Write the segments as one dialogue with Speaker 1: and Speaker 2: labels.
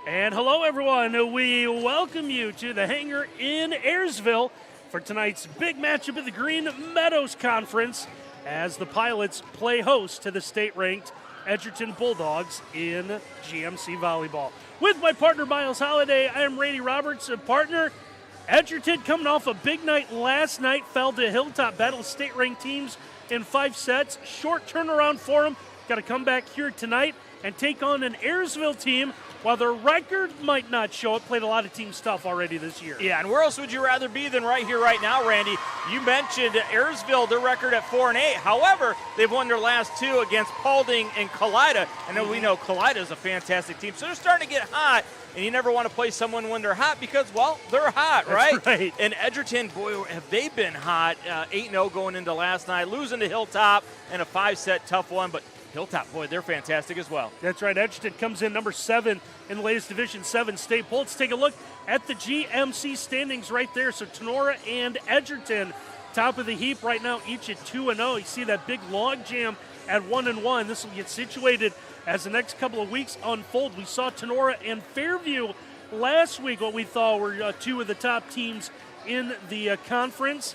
Speaker 1: And hello, everyone. We welcome you to the hangar in Ayersville for tonight's big matchup of the Green Meadows Conference as the Pilots play host to the state-ranked Edgerton Bulldogs in GMC Volleyball. With my partner, Miles Holliday, I am Randy Roberts, a partner. Edgerton coming off a big night last night, fell to Hilltop, battled state-ranked teams in 5 sets. Short turnaround for them. Got to come back here tonight and take on an Ayersville team. While their record might not show it, played a lot of teams tough already this year.
Speaker 2: Yeah, and where else would you rather be than right here, right now, Randy? You mentioned Ayersville, their record at 4-8. However, they've won their last 2 against Paulding and Kalida. And we know Kalida is a fantastic team. So they're starting to get hot, and you never want to play someone when they're hot because, well, they're hot, right?
Speaker 1: That's right.
Speaker 2: And Edgerton, boy, have they been hot. 8-0 going into last night, losing to Hilltop in a 5-set tough one. But Hilltop, boy, they're fantastic as well.
Speaker 1: That's right. Edgerton comes in number 7 in the latest Division 7 state poll. Let's take a look at the GMC standings right there. So Tenora and Edgerton, top of the heap right now, each at 2-0. You see that big log jam at 1-1. This will get situated as the next couple of weeks unfold. We saw Tenora and Fairview last week, what we thought were 2 of the top teams in the conference.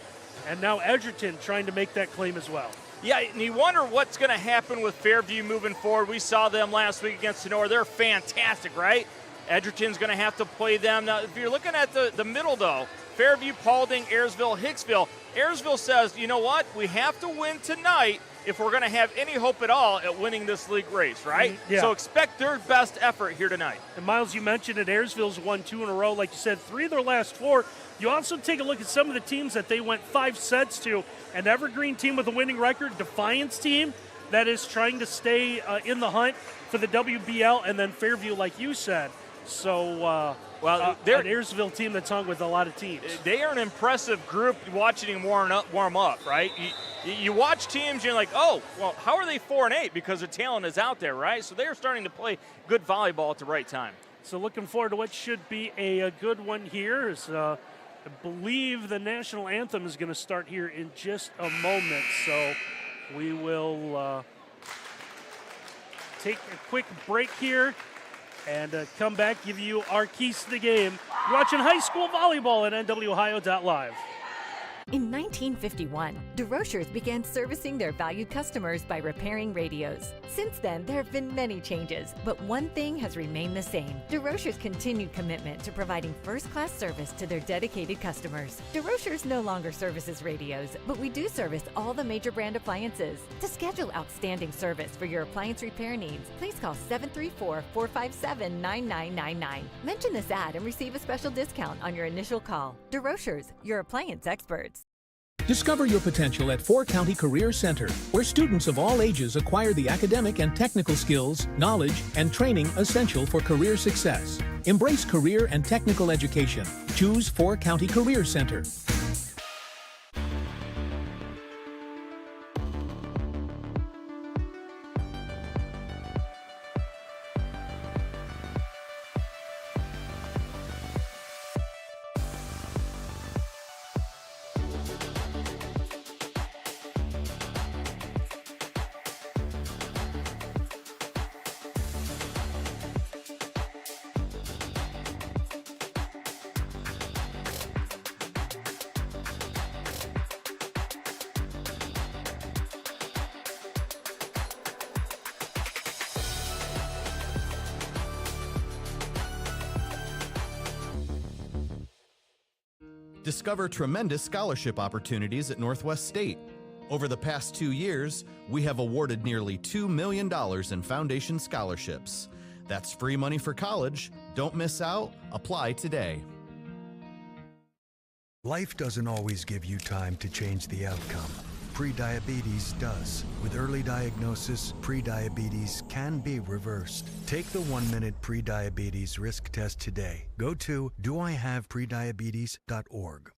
Speaker 1: And now Edgerton trying to make that claim as well.
Speaker 2: Yeah, and you wonder what's going to happen with Fairview moving forward. We saw them last week against Tenora. They're fantastic, right? Edgerton's going to have to play them. Now, if you're looking at the middle, though, Fairview, Paulding, Ayersville, Hicksville, Ayersville says, you know what? We have to win tonight if we're going to have any hope at all at winning this league race, right?
Speaker 1: Yeah.
Speaker 2: So expect their best effort here tonight.
Speaker 1: And Miles, you mentioned it, Ayersville's won 2 in a row. Like you said, 3 of their last 4. You also take a look at some of the teams that they went 5 sets to. An Evergreen team with a winning record, Defiance team that is trying to stay in the hunt for the WBL, and then Fairview, like you said. So, they're an Ayersville team that's hung with a lot of teams.
Speaker 2: They are an impressive group watching them warm up, right? You watch teams, you're like, oh, well, how are they 4-8? Because their talent is out there, right? So they're starting to play good volleyball at the right time.
Speaker 1: So looking forward to what should be a good one here. As, I believe the national anthem is going to start here in just a moment. So we will take a quick break here and come back, give you our keys to the game. You're watching high school volleyball at NWOhio.live.
Speaker 3: In 1951, DeRochers began servicing their valued customers by repairing radios. Since then, there have been many changes, but one thing has remained the same: DeRochers' continued commitment to providing first-class service to their dedicated customers. DeRochers no longer services radios, but we do service all the major brand appliances. To schedule outstanding service for your appliance repair needs, please call 734-457-9999. Mention this ad and receive a special discount on your initial call. DeRochers, your appliance experts.
Speaker 4: Discover your potential at Four County Career Center, where students of all ages acquire the academic and technical skills, knowledge, and training essential for career success. Embrace career and technical education. Choose Four County Career Center.
Speaker 5: Discover tremendous scholarship opportunities at Northwest State. Over the past 2 years, we have awarded nearly $2 million in foundation scholarships. That's free money for college. Don't miss out. Apply today.
Speaker 6: Life doesn't always give you time to change the outcome. Prediabetes does. With early diagnosis, prediabetes can be reversed. Take the 1-minute prediabetes risk test today. Go to doihaveprediabetes.org.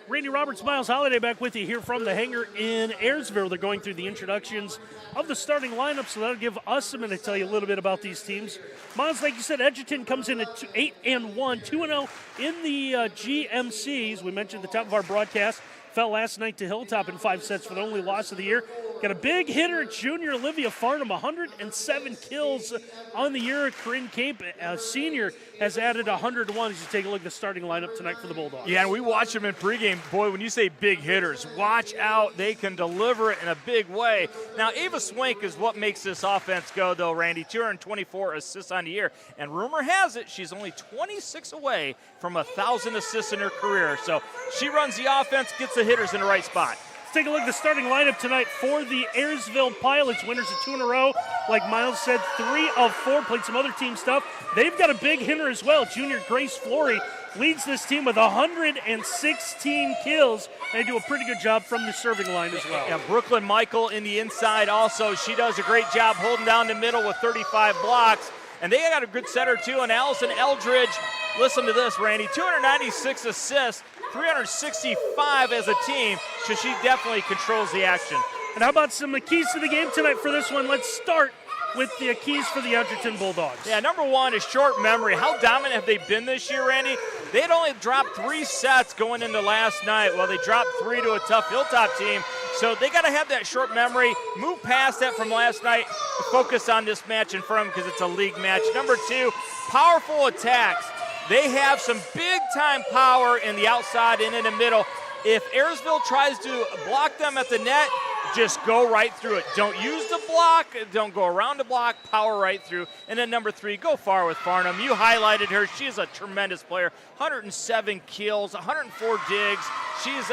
Speaker 1: Randy Roberts, Miles Holliday back with you here from the hangar in Ayersville. They're going through the introductions of the starting lineup, so that'll give us a minute to tell you a little bit about these teams. Miles, like you said, Edgerton comes in at 8-1, 2-0 in the GMCs. We mentioned at the top of our broadcast, fell last night to Hilltop in 5 sets for the only loss of the year. Got a big hitter, junior Olivia Farnham, 107 kills on the year. Corinne Cape, a senior, has added 101 as you take a look at the starting lineup tonight for the Bulldogs.
Speaker 2: Yeah, and we watched them in pregame. Boy, when you say big hitters, watch out. They can deliver it in a big way. Now, Ava Swank is what makes this offense go, though, Randy. 224 assists on the year. And rumor has it she's only 26 away from 1,000 assists in her career. So she runs the offense, gets the hitters in the right spot.
Speaker 1: Take a look at the starting lineup tonight for the Ayersville Pilots. Winners of 2 in a row. Like Miles said, 3 of 4. Played some other team stuff. They've got a big hitter as well. Junior Grace Flory leads this team with 116 kills. They do a pretty good job from the serving line as well.
Speaker 2: Yeah, Brooklyn Michael in the inside also. She does a great job holding down the middle with 35 blocks. And they got a good setter, too. And Allison Eldridge, listen to this, Randy, 296 assists. 365 as a team, so she definitely controls the action.
Speaker 1: And how about some keys to the game tonight for this one? Let's start with the keys for the Edgerton Bulldogs.
Speaker 2: Yeah, number one is short memory. How dominant have they been this year, Randy? They had only dropped 3 sets going into last night. Well, they dropped 3 to a tough Hilltop team. So they got to have that short memory, move past that from last night, focus on this match in front of them because it's a league match. Number 2, powerful attacks. They have some big-time power in the outside and in the middle. If Ayersville tries to block them at the net, just go right through it. Don't use the block. Don't go around the block. Power right through. And then number 3, go far with Farnham. You highlighted her. She's a tremendous player. 107 kills, 104 digs. She's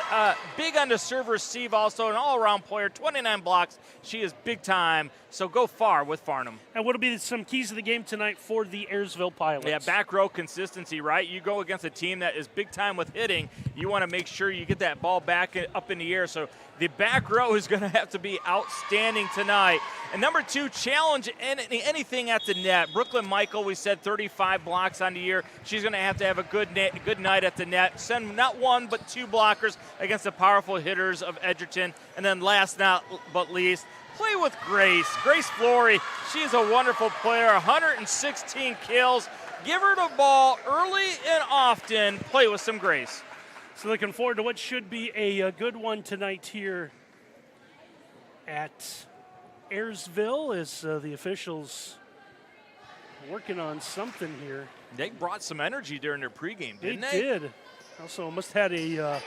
Speaker 2: big on the serve receive also, an all-around player, 29 blocks. She is big time, so go far with Farnham.
Speaker 1: And what will be some keys to the game tonight for the Ayersville Pilots?
Speaker 2: Yeah, back row consistency, right? You go against a team that is big time with hitting. You want to make sure you get that ball back up in the air. So the back row is going to have to be outstanding tonight. And number 2, challenge anything at the net. Brooklyn Michael, we said 35 blocks on the year. She's going to have a good night at the net. Send not 1 but 2 blockers against the powerful hitters of Edgerton. And then last not but least, play with Grace. Grace Flory, she's a wonderful player, 116 kills. Give her the ball early and often. Play with some grace.
Speaker 1: So looking forward to what should be a good one tonight here at Ayersville as the officials working on something here.
Speaker 2: They brought some energy during their pregame, didn't they?
Speaker 1: They did. Also must have had a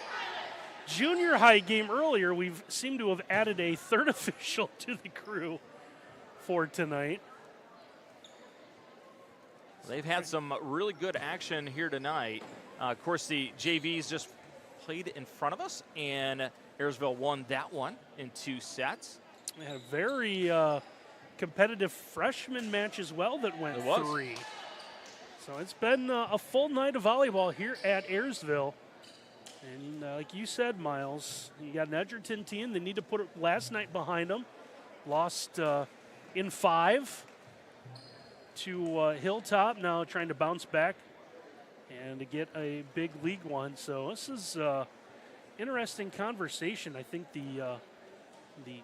Speaker 1: junior high game earlier. We've seemed to have added a third official to the crew for tonight.
Speaker 2: They've had some really good action here tonight. Of course, the JVs just played in front of us, and Ayersville won that one in 2 sets.
Speaker 1: They had a very competitive freshman match as well that went 3. So it's been a full night of volleyball here at Ayersville. And like you said, Miles, you got an Edgerton team. They need to put last night behind them. Lost in 5 to Hilltop, now trying to bounce back and to get a big league one. So this is interesting conversation. I think the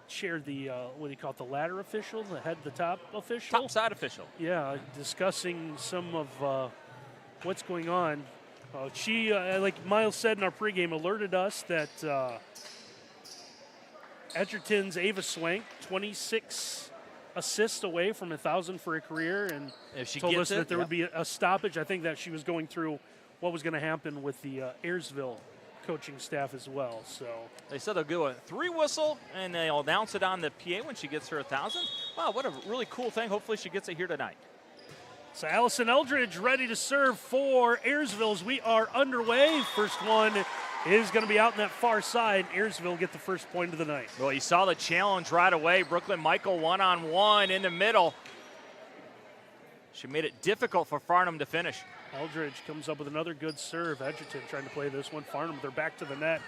Speaker 1: chair, what do you call it, the ladder official, the top official?
Speaker 2: Top side official.
Speaker 1: Yeah, discussing some of what's going on. She, like Miles said in our pregame, alerted us that Edgerton's Ava Swank, 26 assists away from 1,000 for a career, and
Speaker 2: if she
Speaker 1: told us
Speaker 2: gets
Speaker 1: that there would be a stoppage. I think that she was going through what was going to happen with the Ayersville coaching staff as well. So
Speaker 2: they said they'll do a 3 whistle, and they'll announce it on the PA when she gets her 1,000. Wow, what a really cool thing. Hopefully she gets it here tonight.
Speaker 1: So Allison Eldridge ready to serve for Ayersville as we are underway. First one is going to be out in that far side. Ayersville get the first point of the night.
Speaker 2: Well, you saw the challenge right away. Brooklyn Michael one-on-one in the middle. She made it difficult for Farnham to finish.
Speaker 1: Eldridge comes up with another good serve. Edgerton trying to play this one. Farnham, they're back to the net.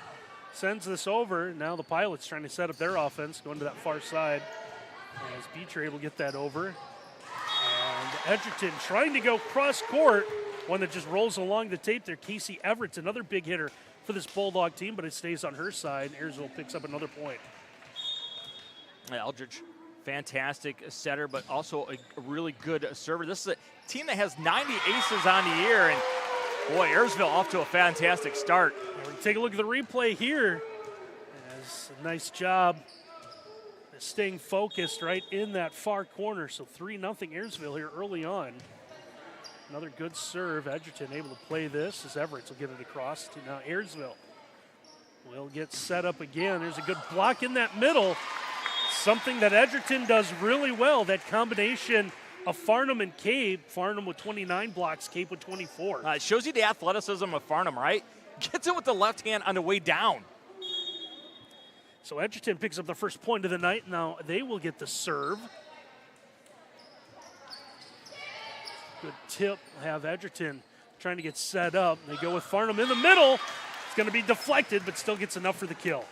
Speaker 1: Sends this over. Now the Pilots trying to set up their offense, going to that far side. As Beecher able to get that over. And Edgerton trying to go cross-court. One that just rolls along the tape there. Casey Everett's another big hitter for this Bulldog team, but it stays on her side. Ayersville picks up another point.
Speaker 2: Eldridge, fantastic setter, but also a really good server. This is a team that has 90 aces on the year, and boy, Ayersville off to a fantastic start.
Speaker 1: Take a look at the replay here. As a nice job staying focused right in that far corner. So 3-0 Ayersville here early on. Another good serve. Edgerton able to play this as Everett will get it across to now Ayersville. Will get set up again. There's a good block in that middle. Something that Edgerton does really well, that combination of Farnham and Cape. Farnham with 29 blocks, Cape with 24.
Speaker 2: It shows you the athleticism of Farnham, right? Gets it with the left hand on the way down.
Speaker 1: So Edgerton picks up the first point of the night. Now they will get the serve. Good tip. Have Edgerton trying to get set up. They go with Farnham in the middle. It's going to be deflected, but still gets enough for the kill.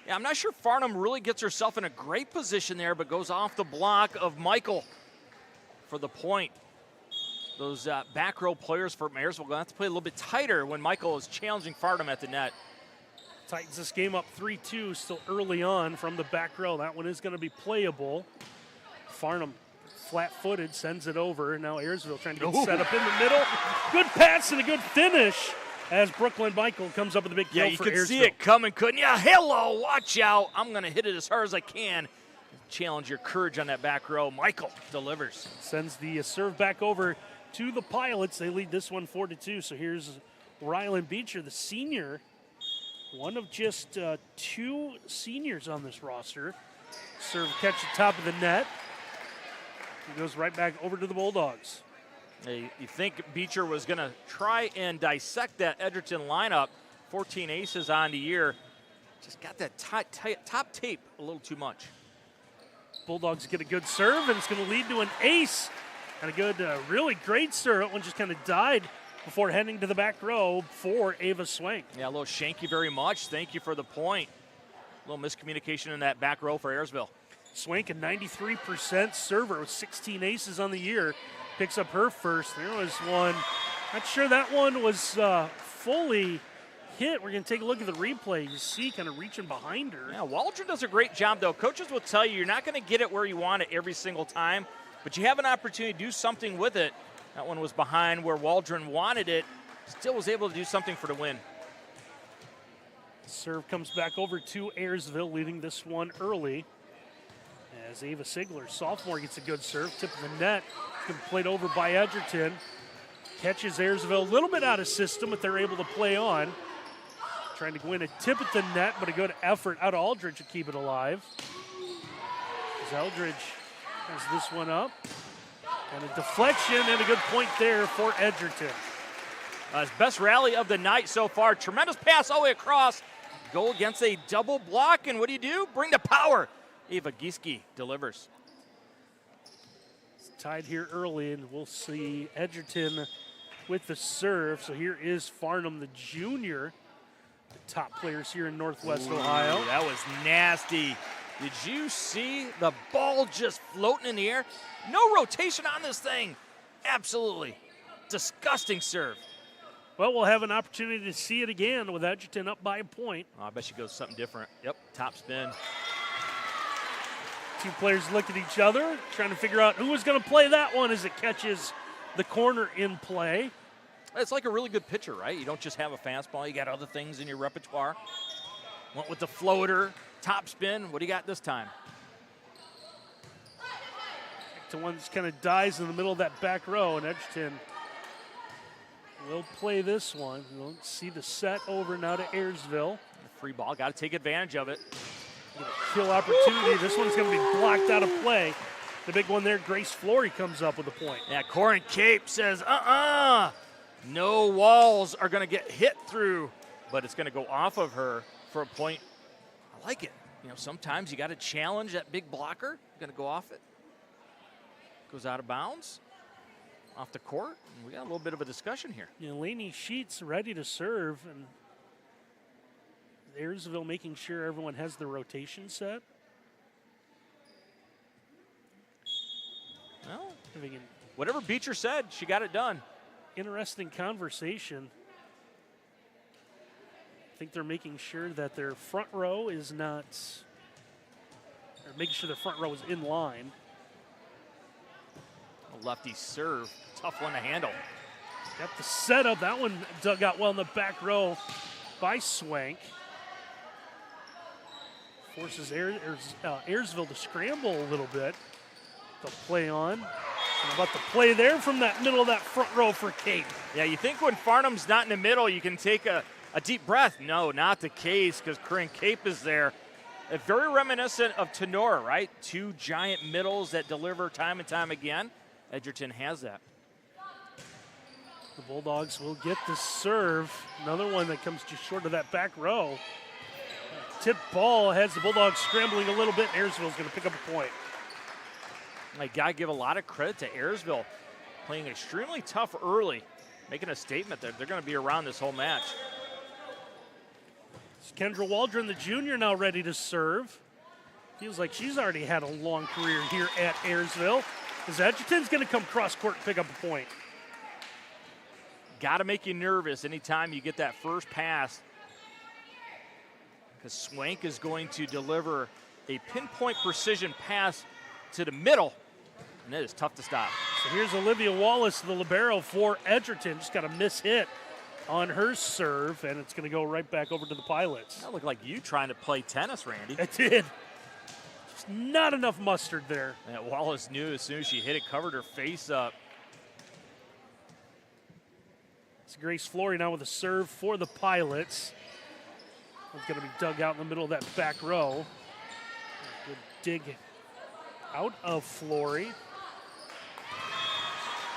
Speaker 2: Yeah, I'm not sure Farnham really gets herself in a great position there, but goes off the block of Michael for the point. Those back row players for Ayersville will have to play a little bit tighter when Michael is challenging Farnham at the net.
Speaker 1: Tightens this game up 3-2, still early on from the back row. That one is going to be playable. Farnham flat-footed, sends it over. Now Ayersville trying to get set up in the middle. Good pass and a good finish as Brooklyn Michael comes up with a big kill for Ayersville.
Speaker 2: Yeah, you could see it coming, couldn't you? Hello, watch out. I'm going to hit it as hard as I can. Challenge your courage on that back row. Michael delivers.
Speaker 1: Sends the serve back over to the Pilots. They lead this one 4-2. So here's Rylan Beecher, the senior. One of just 2 seniors on this roster. Serve catch the top of the net. He goes right back over to the Bulldogs.
Speaker 2: You think Beecher was going to try and dissect that Edgerton lineup. 14 aces on the year. Just got that top tape a little too much.
Speaker 1: Bulldogs get a good serve, and it's going to lead to an ace. And a good, really great serve. That one just kind of died before heading to the back row for Ava Swank.
Speaker 2: Yeah, a little Shanky very much. Thank you for the point. A little miscommunication in that back row for Ayersville.
Speaker 1: Swank, a 93% server with 16 aces on the year, picks up her first. There was one. Not sure that one was fully hit. We're going to take a look at the replay. You see kind of reaching behind her.
Speaker 2: Yeah, Waldron does a great job, though. Coaches will tell you you're not going to get it where you want it every single time, but you have an opportunity to do something with it. That one was behind where Waldron wanted it. Still was able to do something for the win.
Speaker 1: Serve comes back over to Ayersville, leading this one early. As Ava Sigler, sophomore, gets a good serve. Tip of the net. Played over by Edgerton. Catches Ayersville a little bit out of system, but they're able to play on. Trying to go in a tip at the net, but a good effort out of Aldridge to keep it alive. As Aldridge has this one up. And a deflection and a good point there for Edgerton.
Speaker 2: His best rally of the night so far. Tremendous pass all the way across. Go against a double block, and what do? Bring the power. Eva Gieske delivers.
Speaker 1: It's tied here early, and we'll see Edgerton with the serve. So here is Farnham, the junior, the top players here in Northwest Ohio.
Speaker 2: That was nasty. Did you see the ball just floating in the air? No rotation on this thing. Absolutely disgusting serve.
Speaker 1: Well, we'll have an opportunity to see it again with Edgerton up by a point.
Speaker 2: Oh, I bet she goes something different. Yep, top spin.
Speaker 1: Two players look at each other, trying to figure out who was going to play that one as it catches the corner in play.
Speaker 2: It's like a really good pitcher, right? You don't just have a fastball. You got other things in your repertoire. Went with the floater, top spin. What do you got this time?
Speaker 1: To one that kind of dies in the middle of that back row, and Edgerton will play this one. We'll see the set over now to Ayersville.
Speaker 2: Free ball, got to take advantage of it.
Speaker 1: Get a kill opportunity. This one's going to be blocked out of play. The big one there, Grace Flory comes up with a point.
Speaker 2: Yeah, Corin Cape says, no walls are going to get hit through, but it's going to go off of her for a point. I like it. You know, sometimes you got to challenge that big blocker. Going to go off it. Goes out of bounds, off the court. And we got a little bit of a discussion here.
Speaker 1: Yeah, Lainey Sheets ready to serve, and Ayersville making sure everyone has the rotation set.
Speaker 2: Well, whatever Beecher said, she got it done.
Speaker 1: Interesting conversation. I think they're making sure that their front row is not, or making sure their front row is in line.
Speaker 2: A lefty serve, tough one to handle.
Speaker 1: Got the setup. That one dug out well in the back row by Swank. Forces Ayersville to scramble a little bit. They'll play on. How about the play there from that middle of that front row for Cape?
Speaker 2: Yeah, you think when Farnham's not in the middle, you can take a deep breath. No, not the case, because Corinne Cape is there. Very reminiscent of Tenor, right? Two giant middles that deliver time and time again. Edgerton has that.
Speaker 1: The Bulldogs will get the serve. Another one that comes just short of that back row. Tip ball has the Bulldogs scrambling a little bit. Ayersville's going to pick up a point.
Speaker 2: I got to give a lot of credit to Ayersville, playing extremely tough early, making a statement that they're going to be around this whole match.
Speaker 1: It's Kendra Waldron, the junior, now ready to serve. Feels like she's already had a long career here at Ayersville. As Edgerton's going to come cross court and pick up a point.
Speaker 2: Got to make you nervous anytime you get that first pass, because Swank is going to deliver a pinpoint precision pass to the middle, and it is tough to stop.
Speaker 1: So here's Olivia Wallace, the libero for Edgerton. Just got a mishit on her serve, and it's going to go right back over to the Pilots.
Speaker 2: That looked like you trying to play tennis, Randy.
Speaker 1: It did. Just not enough mustard there.
Speaker 2: And Wallace knew as soon as she hit it, covered her face up.
Speaker 1: It's Grace Flory now with a serve for the Pilots. It's going to be dug out in the middle of that back row. Good dig out of Flory.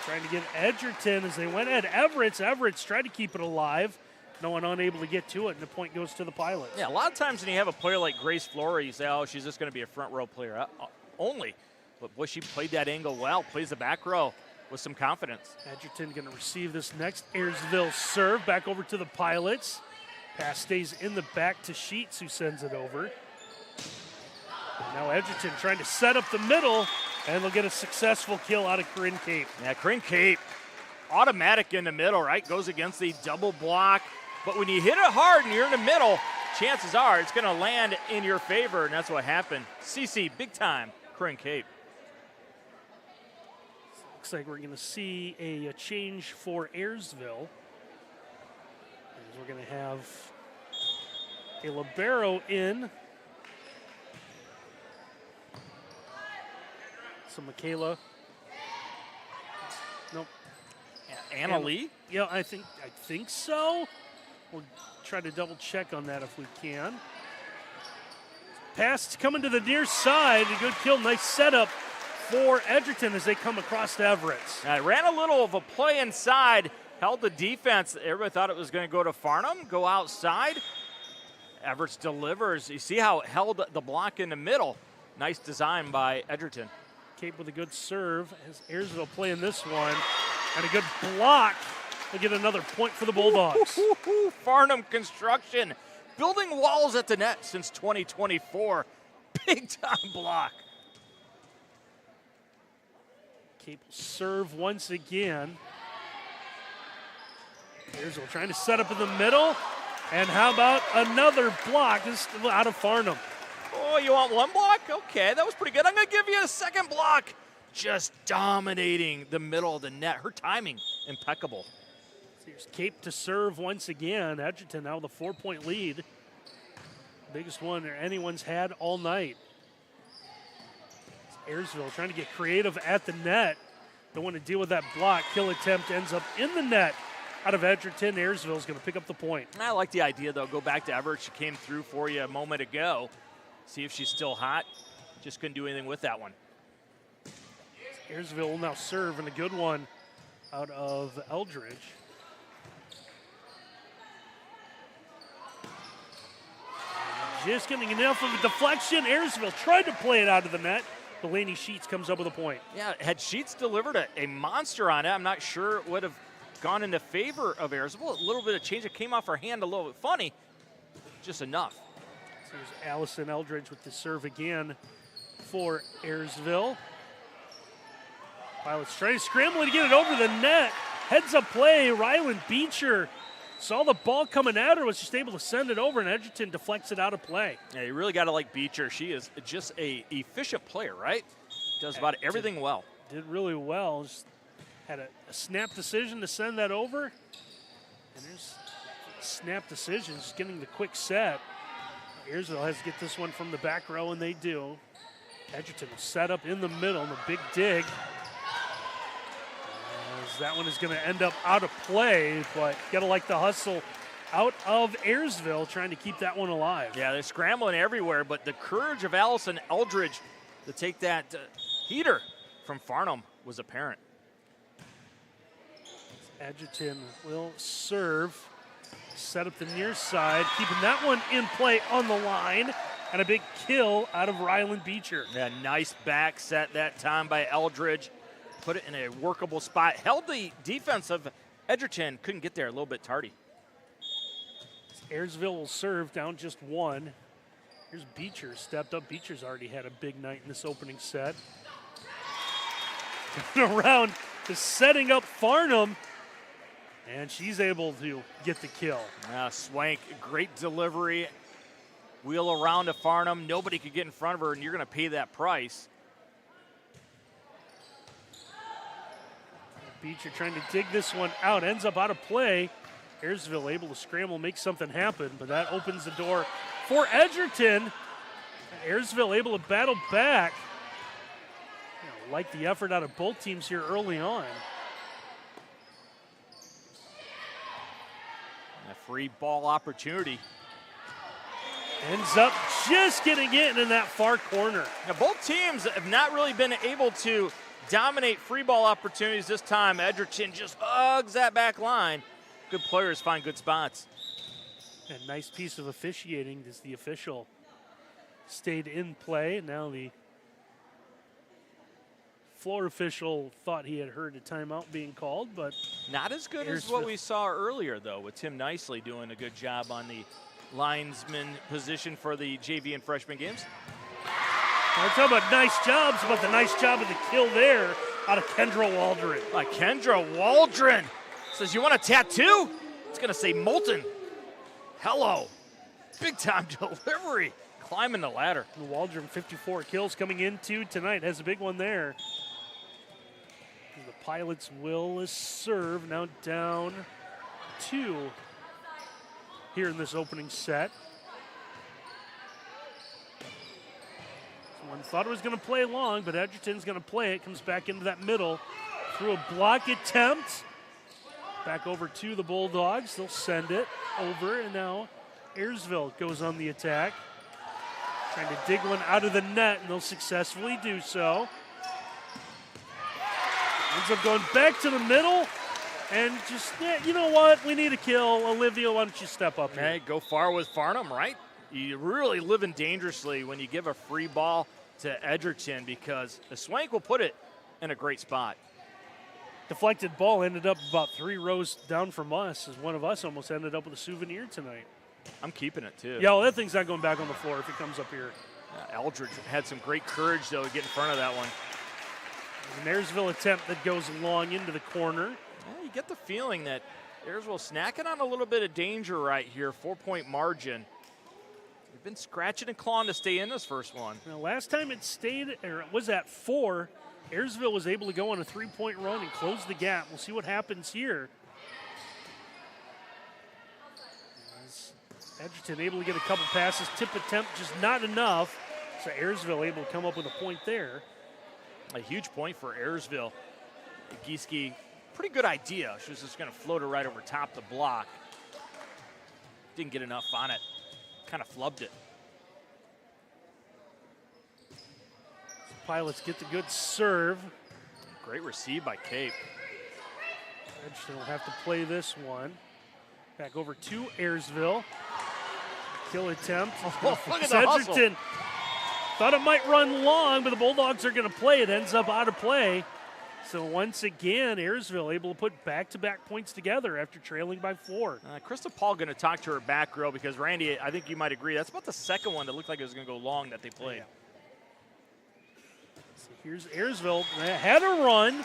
Speaker 1: Trying to get Edgerton as they went at Everett's. Everett's tried to keep it alive. No one unable to get to it, and the point goes to the Pilots.
Speaker 2: Yeah, a lot of times when you have a player like Grace Flory, you say, oh, she's just going to be a front row player only. But boy, she played that angle well, plays the back row with some confidence.
Speaker 1: Edgerton going to receive this next Ayersville serve back over to the Pilots. Pass stays in the back to Sheets, who sends it over. And now Edgerton trying to set up the middle, and they'll get a successful kill out of Corinne Cape.
Speaker 2: Yeah, Corinne Cape, automatic in the middle, right? Goes against the double block. But when you hit it hard and you're in the middle, chances are it's going to land in your favor, and that's what happened. CC, big time, Corinne Cape.
Speaker 1: Looks like we're going to see a change for Ayersville. We're going to have a libero in. So Michaela. Nope.
Speaker 2: Anna Lee?
Speaker 1: Yeah, I think so. We'll try to double check on that if we can. Pass coming to the near side. A good kill. Nice setup for Edgerton as they come across to Everett's.
Speaker 2: Ran a little of a play inside, held the defense. Everybody thought it was going to go to Farnham, go outside. Everett's delivers. You see how it held the block in the middle. Nice design by Edgerton.
Speaker 1: Cape with a good serve as Ayersville playing this one. And a good block. They'll get another point for the Bulldogs.
Speaker 2: Farnham Construction building walls at the net since 2024. Big time block.
Speaker 1: Cape will serve once again. Ayersville trying to set up in the middle. And how about another block? This is out of Farnham.
Speaker 2: Oh, you want one block? Okay, that was pretty good. I'm going to give you a second block. Just dominating the middle of the net. Her timing, impeccable.
Speaker 1: So here's Cape to serve once again. Edgerton now with a 4-point lead. Biggest one anyone's had all night. Ayersville trying to get creative at the net. Don't want to deal with that block. Kill attempt ends up in the net out of Edgerton. Ayersville's going to pick up the point.
Speaker 2: I like the idea, though. Go back to Everett. She came through for you a moment ago. See if she's still hot. Just couldn't do anything with that one.
Speaker 1: Ayersville will now serve, and a good one out of Eldridge. Just getting enough of a deflection. Ayersville tried to play it out of the net. Delaney Sheets comes up with a point.
Speaker 2: Yeah, had Sheets delivered a monster on it, I'm not sure it would have gone into favor of Ayersville. A little bit of change that came off her hand a little bit funny. Just enough.
Speaker 1: So here's Allison Eldridge with the serve again for Ayersville. Pilots trying to scramble to get it over the net. Heads up play. Ryland Beecher saw the ball coming at her, was just able to send it over, and Edgerton deflects it out of play.
Speaker 2: Yeah, you really got to like Beecher. She is just a efficient player, right? Does about everything well.
Speaker 1: Did really well. Just had a snap decision to send that over. And there's snap decision, just getting the quick set. Ayersville has to get this one from the back row, and they do. Edgerton will set up in the middle, and the big dig. As that one is going to end up out of play, but you got to like the hustle out of Ayersville, trying to keep that one alive.
Speaker 2: Yeah, they're scrambling everywhere, but the courage of Allison Eldridge to take that heater from Farnham was apparent.
Speaker 1: Edgerton will serve, set up the near side, keeping that one in play on the line, and a big kill out of Ryland Beecher.
Speaker 2: Yeah, nice back set that time by Eldridge. Put it in a workable spot. Held the defense of Edgerton, couldn't get there, a little bit tardy.
Speaker 1: Ayersville will serve down just one. Here's Beecher, stepped up. Beecher's already had a big night in this opening set. Around to setting up Farnham, and she's able to get the kill.
Speaker 2: Swank, great delivery. Wheel around to Farnham. Nobody could get in front of her, and you're going to pay that price.
Speaker 1: Beecher trying to dig this one out, ends up out of play. Ayersville able to scramble, make something happen, but that opens the door for Edgerton. Ayersville able to battle back. Like the effort out of both teams here early on.
Speaker 2: A free ball opportunity.
Speaker 1: Ends up just getting it in that far corner.
Speaker 2: Now, both teams have not really been able to dominate free ball opportunities this time. Edgerton just hugs that back line. Good players find good spots.
Speaker 1: A nice piece of officiating as the official stayed in play. Now the floor official thought he had heard a timeout being called, but
Speaker 2: not as good as what we saw earlier, though, with Tim Nicely doing a good job on the linesman position for the JV and freshman games.
Speaker 1: I'm talking about nice jobs, about the nice job of the kill there out of Kendra Waldron.
Speaker 2: Kendra Waldron says, "You want a tattoo?" It's going to say Molten. Hello. Big time delivery. Climbing the ladder.
Speaker 1: And Waldron, 54 kills coming into tonight. Has a big one there. And the Pilots will serve, now down 2 here in this opening set. Someone thought it was going to play long, but Edgerton's going to play it. Comes back into that middle through a block attempt. Back over to the Bulldogs. They'll send it over, and now Ayersville goes on the attack. Trying to dig one out of the net, and they'll successfully do so. Ends up going back to the middle, and just, you know what? We need a kill. Olivia, why don't you step up here?
Speaker 2: Hey, go far with Farnham, right? You're really living dangerously when you give a free ball to Edgerton, because the Swank will put it in a great spot.
Speaker 1: Deflected ball ended up about 3 rows down from us, as one of us almost ended up with a souvenir tonight.
Speaker 2: I'm keeping it, too.
Speaker 1: Yeah, well, that thing's not going back on the floor if it comes up here.
Speaker 2: Eldridge had some great courage, though, to get in front of that one.
Speaker 1: An Ayersville attempt that goes long into the corner.
Speaker 2: Yeah, you get the feeling that Ayersville snacking on a little bit of danger right here, 4-point margin. They've been scratching and clawing to stay in this first one.
Speaker 1: Now, last time it stayed, or it was at 4, Ayersville was able to go on a 3-point run and close the gap. We'll see what happens here. Edgerton able to get a couple passes. Tip attempt just not enough. So Ayersville able to come up with a point there.
Speaker 2: A huge point for Ayersville. Gieske, pretty good idea. She was just going to float her right over top the block. Didn't get enough on it. Kind of flubbed it.
Speaker 1: Pilots get the good serve.
Speaker 2: Great receive by Cape.
Speaker 1: Edgerton will have to play this one. Back over to Ayersville. Kill attempt.
Speaker 2: Oh, look at the
Speaker 1: Edgerton thought it might run long, but the Bulldogs are going to play. It ends up out of play. So once again, Ayersville able to put back-to-back points together after trailing by 4.
Speaker 2: Krista Paul going to talk to her back row, because Randy, I think you might agree, that's about the second one that looked like it was going to go long that they played.
Speaker 1: Yeah. So here's Ayersville. They had a run.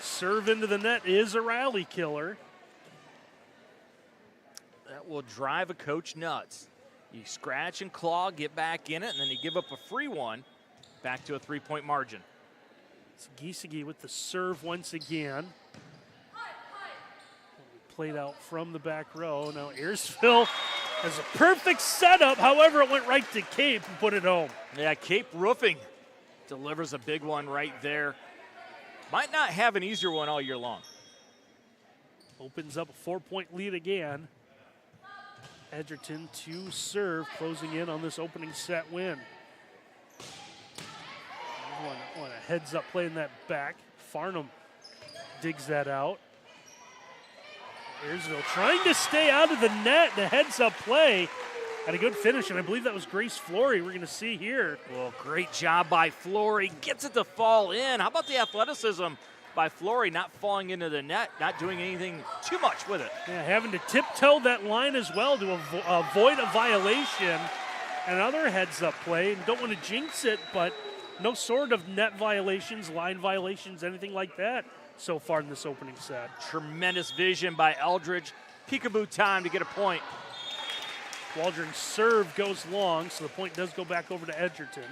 Speaker 1: Serve into the net is a rally killer.
Speaker 2: That will drive a coach nuts. You scratch and claw, get back in it, and then you give up a free one, back to a 3-point margin.
Speaker 1: It's Gieske with the serve once again. Played out from the back row. Now Ayersville As a perfect setup, however, it went right to Cape and put it home.
Speaker 2: Yeah, Cape Roofing delivers a big one right there. Might not have an easier one all year long.
Speaker 1: Opens up a 4-point lead again. Edgerton to serve, closing in on this opening set win. Want a heads-up play in that back. Farnham digs that out. Ayersville trying to stay out of the net. The heads-up play and a good finish, and I believe that was Grace Flory we're going to see here.
Speaker 2: Well, great job by Flory. Gets it to fall in. How about the athleticism by Flory, not falling into the net, not doing anything too much with it.
Speaker 1: Yeah, having to tiptoe that line as well to avoid a violation. Another heads-up play. Don't want to jinx it, but no sort of net violations, line violations, anything like that so far in this opening set.
Speaker 2: Tremendous vision by Eldridge. Peekaboo time to get a point.
Speaker 1: Waldron's serve goes long, so the point does go back over to Edgerton.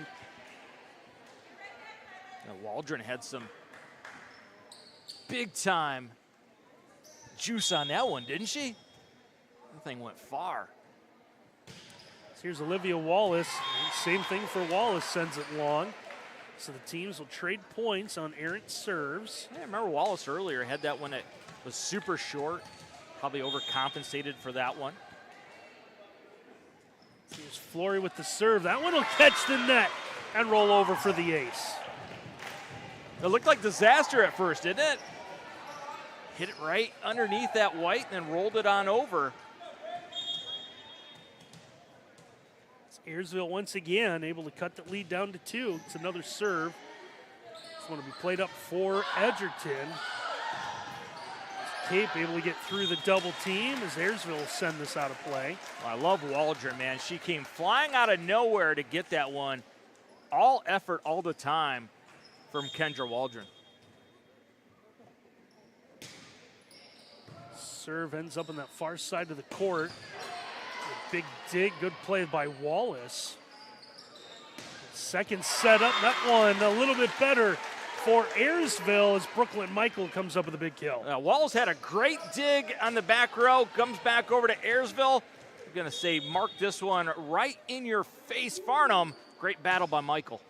Speaker 2: Now, Waldron had some big time juice on that one, didn't she? That thing went far.
Speaker 1: So here's Olivia Wallace. Same thing for Wallace, sends it long. So the teams will trade points on errant serves.
Speaker 2: Yeah, I remember Wallace earlier had that one that was super short. Probably overcompensated for that one.
Speaker 1: Here's Flory with the serve. That one will catch the net and roll over for the ace.
Speaker 2: It looked like disaster at first, didn't it? Hit it right underneath that white and then rolled it on over.
Speaker 1: Ayersville once again able to cut the lead down to 2. It's another serve. This one will be played up for Edgerton. Cape able to get through the double team as Ayersville will send this out of play.
Speaker 2: Well, I love Waldron, man. She came flying out of nowhere to get that one. All effort all the time from Kendra Waldron.
Speaker 1: Serve ends up on that far side of the court. A big dig, good play by Wallace. Second setup, that one a little bit better for Ayersville as Brooklyn Michael comes up with a big kill.
Speaker 2: Wallace had a great dig on the back row, comes back over to Ayersville. I'm going to say mark this one right in your face, Farnham. Great battle by Michael.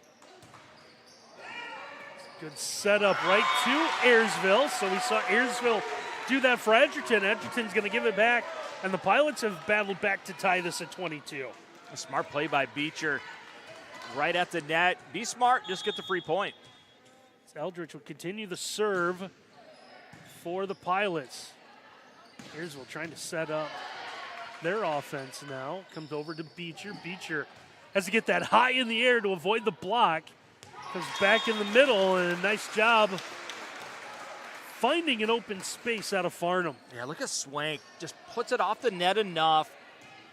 Speaker 1: Good setup right to Ayersville. So we saw Ayersville do that for Edgerton. Edgerton's going to give it back, and the Pilots have battled back to tie this at 22.
Speaker 2: A smart play by Beecher. Right at the net. Be smart, just get the free point.
Speaker 1: Eldridge will continue the serve for the Pilots. Ayersville trying to set up their offense now. Comes over to Beecher. Beecher has to get that high in the air to avoid the block. Comes back in the middle, and a nice job finding an open space out of Farnham.
Speaker 2: Yeah, look at Swank. Just puts it off the net enough.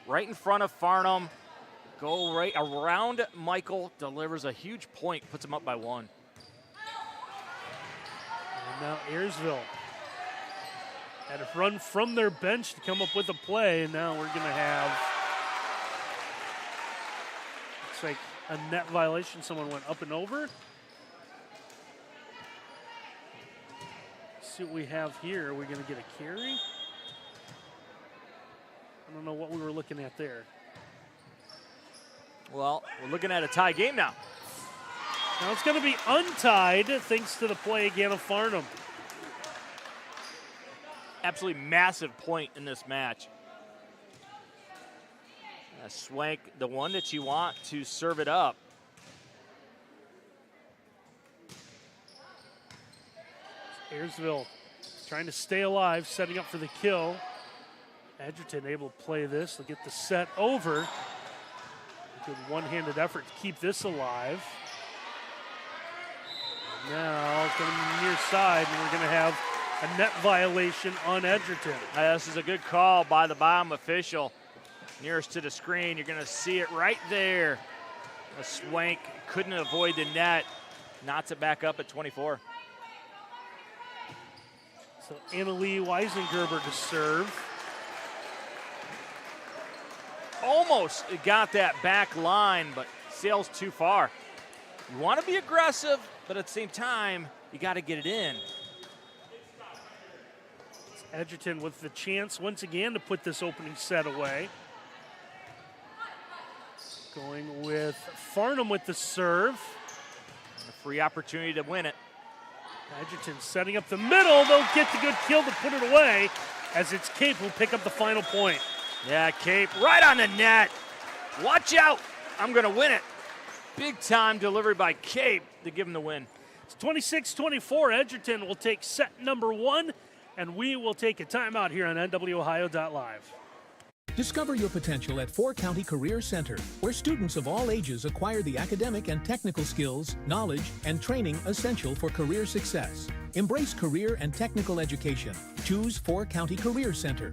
Speaker 2: Right in front of Farnham. Go right around Michael. Delivers a huge point. Puts him up by 1.
Speaker 1: And now Ayersville had to run from their bench to come up with a play, and now we're going to have, looks like a net violation. Someone went up and over. Let's see what we have here. Are we going to get a carry? I don't know what we were looking at there.
Speaker 2: Well, we're looking at a tie game now.
Speaker 1: Now it's going to be untied thanks to the play again of Farnham.
Speaker 2: Absolutely massive point in this match. Swank, the one that you want to serve it up.
Speaker 1: Ayersville trying to stay alive, setting up for the kill. Edgerton able to play this. They'll get the set over. A good one-handed effort to keep this alive. Now it's going to be near side, and we're going to have a net violation on Edgerton.
Speaker 2: This is a good call by the bottom official. Nearest to the screen, you're going to see it right there. A Swank couldn't avoid the net. Knots it back up at 24.
Speaker 1: So Annalie Weisengerber to serve.
Speaker 2: Almost got that back line, but sails too far. You want to be aggressive, but at the same time, you got to get it in.
Speaker 1: Edgerton with the chance once again to put this opening set away. Going with Farnham with the serve.
Speaker 2: A free opportunity to win it.
Speaker 1: Edgerton setting up the middle. They'll get the good kill to put it away as it's Cape who pick up the final point.
Speaker 2: Yeah, Cape right on the net. Watch out. I'm going to win it. Big time delivery by Cape to give him the win.
Speaker 1: It's 26-24. Edgerton will take set number 1, and we will take a timeout here on NWOhio.live.
Speaker 4: Discover your potential at 4 County Career Center, where students of all ages acquire the academic and technical skills, knowledge, and training essential for career success. Embrace career and technical education. Choose 4 County Career Center.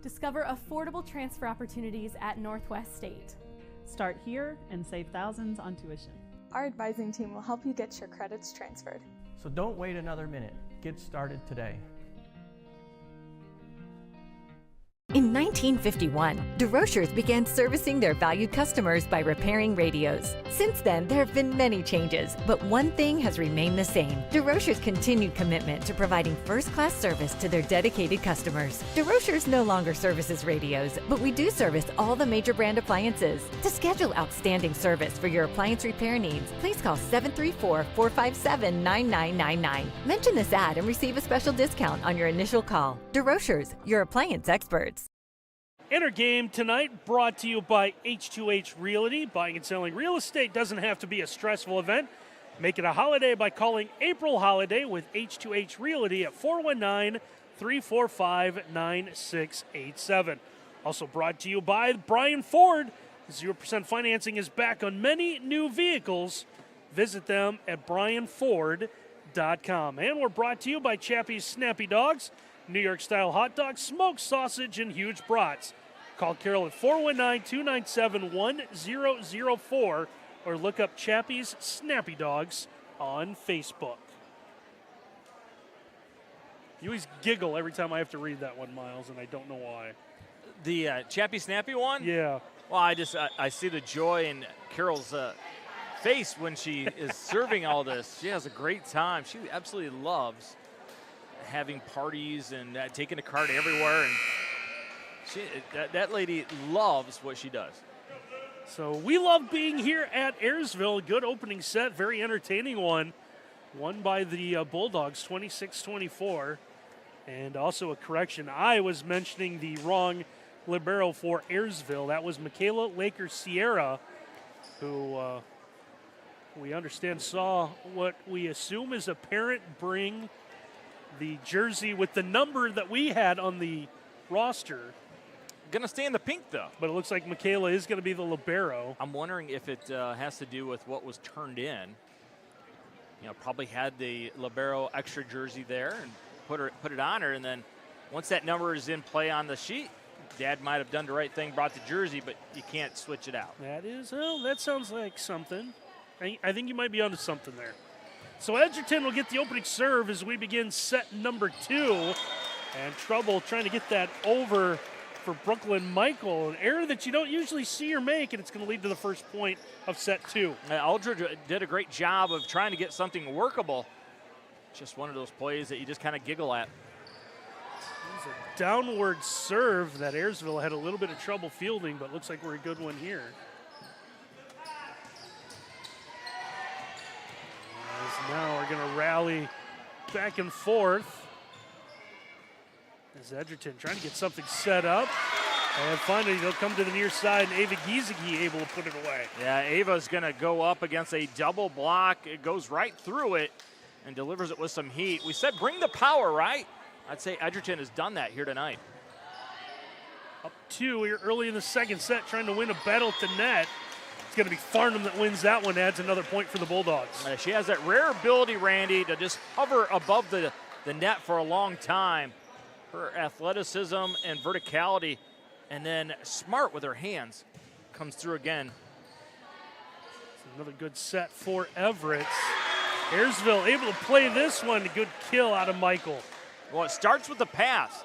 Speaker 7: Discover affordable transfer opportunities at Northwest State.
Speaker 8: Start here and save thousands on tuition.
Speaker 9: Our advising team will help you get your credits transferred.
Speaker 10: So don't wait another minute. Get started today.
Speaker 3: In 1951, DeRochers began servicing their valued customers by repairing radios. Since then, there have been many changes, but one thing has remained the same: DeRochers' continued commitment to providing first-class service to their dedicated customers. DeRochers no longer services radios, but we do service all the major brand appliances. To schedule outstanding service for your appliance repair needs, please call 734-457-9999. Mention this ad and receive a special discount on your initial call. DeRochers, your appliance experts.
Speaker 1: Inner game tonight brought to you by H2H Realty. Buying and selling real estate doesn't have to be a stressful event. Make it a holiday by calling April Holiday with H2H Realty at 419-345-9687. Also brought to you by Brian Ford. 0% financing is back on many new vehicles. Visit them at brianford.com. And we're brought to you by Chappie's Snappy Dogs. New York-style hot dogs, smoked sausage, and huge brats. Call Carol at 419-297-1004 or look up Chappie's Snappy Dogs on Facebook. You always giggle every time I have to read that one, Miles, and I don't know why.
Speaker 2: The Chappie Snappy one?
Speaker 1: Yeah.
Speaker 2: Well, I see the joy in Carol's face when she is serving all this. She has a great time. She absolutely loves having parties and taking a cart everywhere, and that lady loves what she does.
Speaker 1: So we love being here at Ayersville. Good opening set, very entertaining one. Won by the Bulldogs, 26-24. And also a correction, I was mentioning the wrong libero for Ayersville. That was Michaela Laker Sierra, who we understand saw what we assume is a parent bring the jersey with the number that we had on the roster.
Speaker 2: Going to stay in the pink, though.
Speaker 1: But it looks like Michaela is going to be the libero.
Speaker 2: I'm wondering if it has to do with what was turned in. You know, probably had the libero extra jersey there and put it on her, and then once that number is in play on the sheet, Dad might have done the right thing, brought the jersey, but you can't switch it out.
Speaker 1: That sounds like something. I think you might be onto something there. So Edgerton will get the opening serve as we begin set number 2. And trouble trying to get that over for Brooklyn Michael. An error that you don't usually see her make, and it's going to lead to the first point of set 2.
Speaker 2: Aldridge did a great job of trying to get something workable. Just one of those plays that you just kind of giggle at.
Speaker 1: It's a downward serve that Ayersville had a little bit of trouble fielding, but looks like we're a good one here. Now we're going to rally back and forth as Edgerton trying to get something set up. And finally, they'll come to the near side, and Ava Giesecke able to put it away.
Speaker 2: Yeah, Ava's going to go up against a double block. It goes right through it and delivers it with some heat. We said bring the power, right? I'd say Edgerton has done that here tonight.
Speaker 1: Up 2 here early in the second set, trying to win a battle to net. It's going to be Farnham that wins that one, adds another point for the Bulldogs.
Speaker 2: She has that rare ability, Randy, to just hover above the net for a long time. Her athleticism and verticality, and then smart with her hands, comes through again.
Speaker 1: Another good set for Everett. Ayersville able to play this one. Good kill out of Michael.
Speaker 2: Well, it starts with the pass.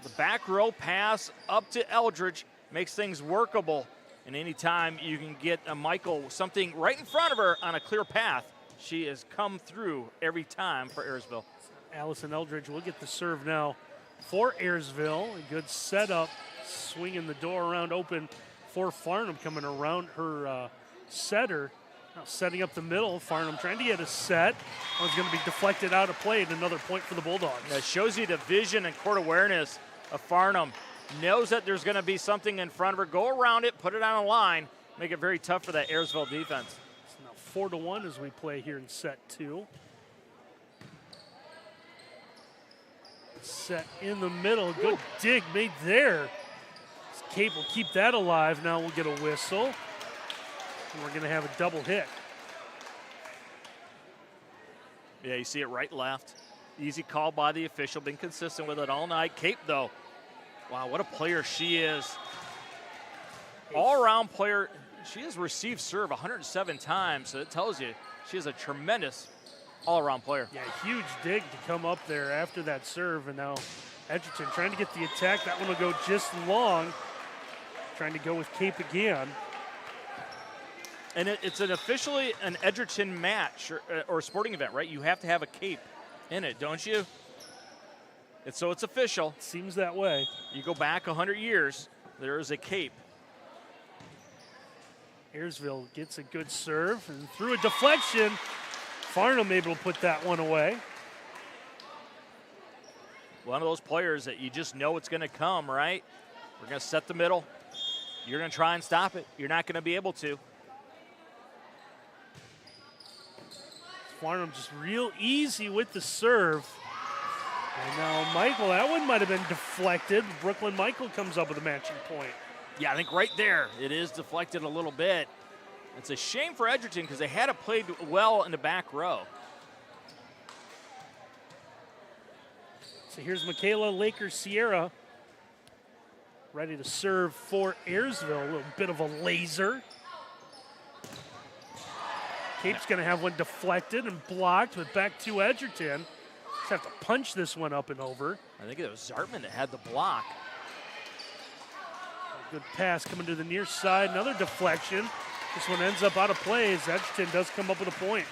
Speaker 2: The back row pass up to Eldridge makes things workable. And anytime you can get a Michael something right in front of her on a clear path, she has come through every time for Ayersville.
Speaker 1: Allison Eldridge will get the serve now for Ayersville. A good setup, swinging the door around open for Farnham, coming around her setter. Now setting up the middle, Farnham trying to get a set. One's going to be deflected out of play, and another point for the Bulldogs.
Speaker 2: That shows you the vision and court awareness of Farnham. Knows that there's going to be something in front of her. Go around it, put it on a line, make it very tough for that Ayersville defense.
Speaker 1: It's now 4-1 as we play here in set 2. Set in the middle, good dig made there. Cape will keep that alive. Now we'll get a whistle. And we're going to have a double hit.
Speaker 2: Yeah, you see it right, left. Easy call by the official. Been consistent with it all night. Cape, though. Wow, what a player she is. All-around player. She has received serve 107 times, so it tells you she is a tremendous all-around player.
Speaker 1: Yeah, huge dig to come up there after that serve, and now Edgerton trying to get the attack. That one will go just long. Trying to go with Cape again.
Speaker 2: And it's officially an Edgerton match or sporting event, right? You have to have a Cape in it, don't you? So it's official.
Speaker 1: It seems that way.
Speaker 2: You go back 100 years, there is a Cape.
Speaker 1: Ayersville gets a good serve, and through a deflection, Farnham able to put that one away.
Speaker 2: One of those players that you just know it's going to come, right? We're going to set the middle. You're going to try and stop it. You're not going to be able to.
Speaker 1: Farnham just real easy with the serve. And now Michael, that one might have been deflected. Brooklyn Michael comes up with a matching point.
Speaker 2: Yeah, I think right there it is deflected a little bit. It's a shame for Edgerton because they had it played well in the back row.
Speaker 1: So here's Michaela Laker-Sierra ready to serve for Ayersville. A little bit of a laser. Cape's going to have one deflected and blocked, but back to Edgerton. Just have to punch this one up and over.
Speaker 2: I think it was Zartman that had the block.
Speaker 1: A good pass coming to the near side. Another deflection. This one ends up out of play as Edgerton does come up with a point.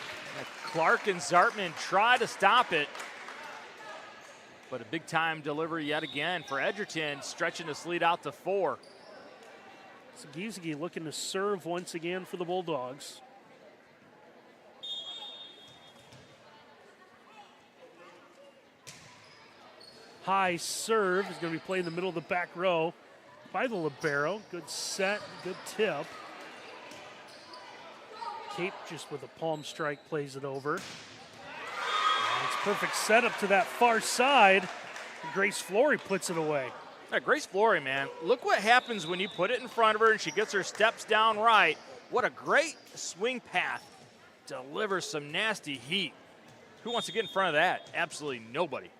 Speaker 2: Clark and Zartman try to stop it, but a big-time delivery yet again for Edgerton, stretching this lead out to 4.
Speaker 1: Giesecke looking to serve once again for the Bulldogs. High serve is going to be played in the middle of the back row by the libero. Good set, good tip. Cape just with a palm strike plays it over. And it's perfect setup to that far side. Grace Flory puts it away.
Speaker 2: Yeah, Grace Flory, man, look what happens when you put it in front of her and she gets her steps down right. What a great swing path. Delivers some nasty heat. Who wants to get in front of that? Absolutely nobody.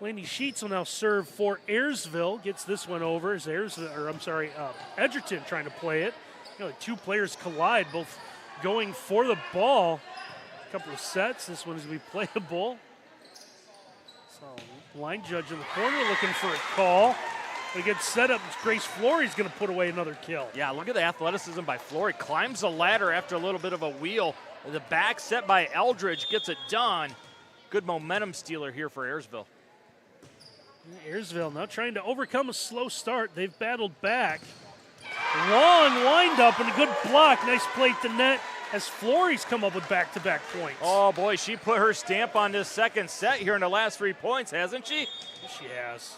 Speaker 1: Laney Sheets will now serve for Ayersville. Gets this one over as Edgerton trying to play it. You know, the two players collide, both going for the ball. A couple of sets. This one is going to be playable. So, line judge in the corner looking for a call. We get set up. Grace Flory's going to put away another kill.
Speaker 2: Yeah, look at the athleticism by Flory. Climbs the ladder after a little bit of a wheel. The back set by Eldridge gets it done. Good momentum stealer here for Ayersville.
Speaker 1: Ayersville now trying to overcome a slow start. They've battled back. Long wind up and a good block. Nice plate to net as Flory's come up with back-to-back points.
Speaker 2: Oh, boy, she put her stamp on this second set here in the last 3 points, hasn't she?
Speaker 1: She has.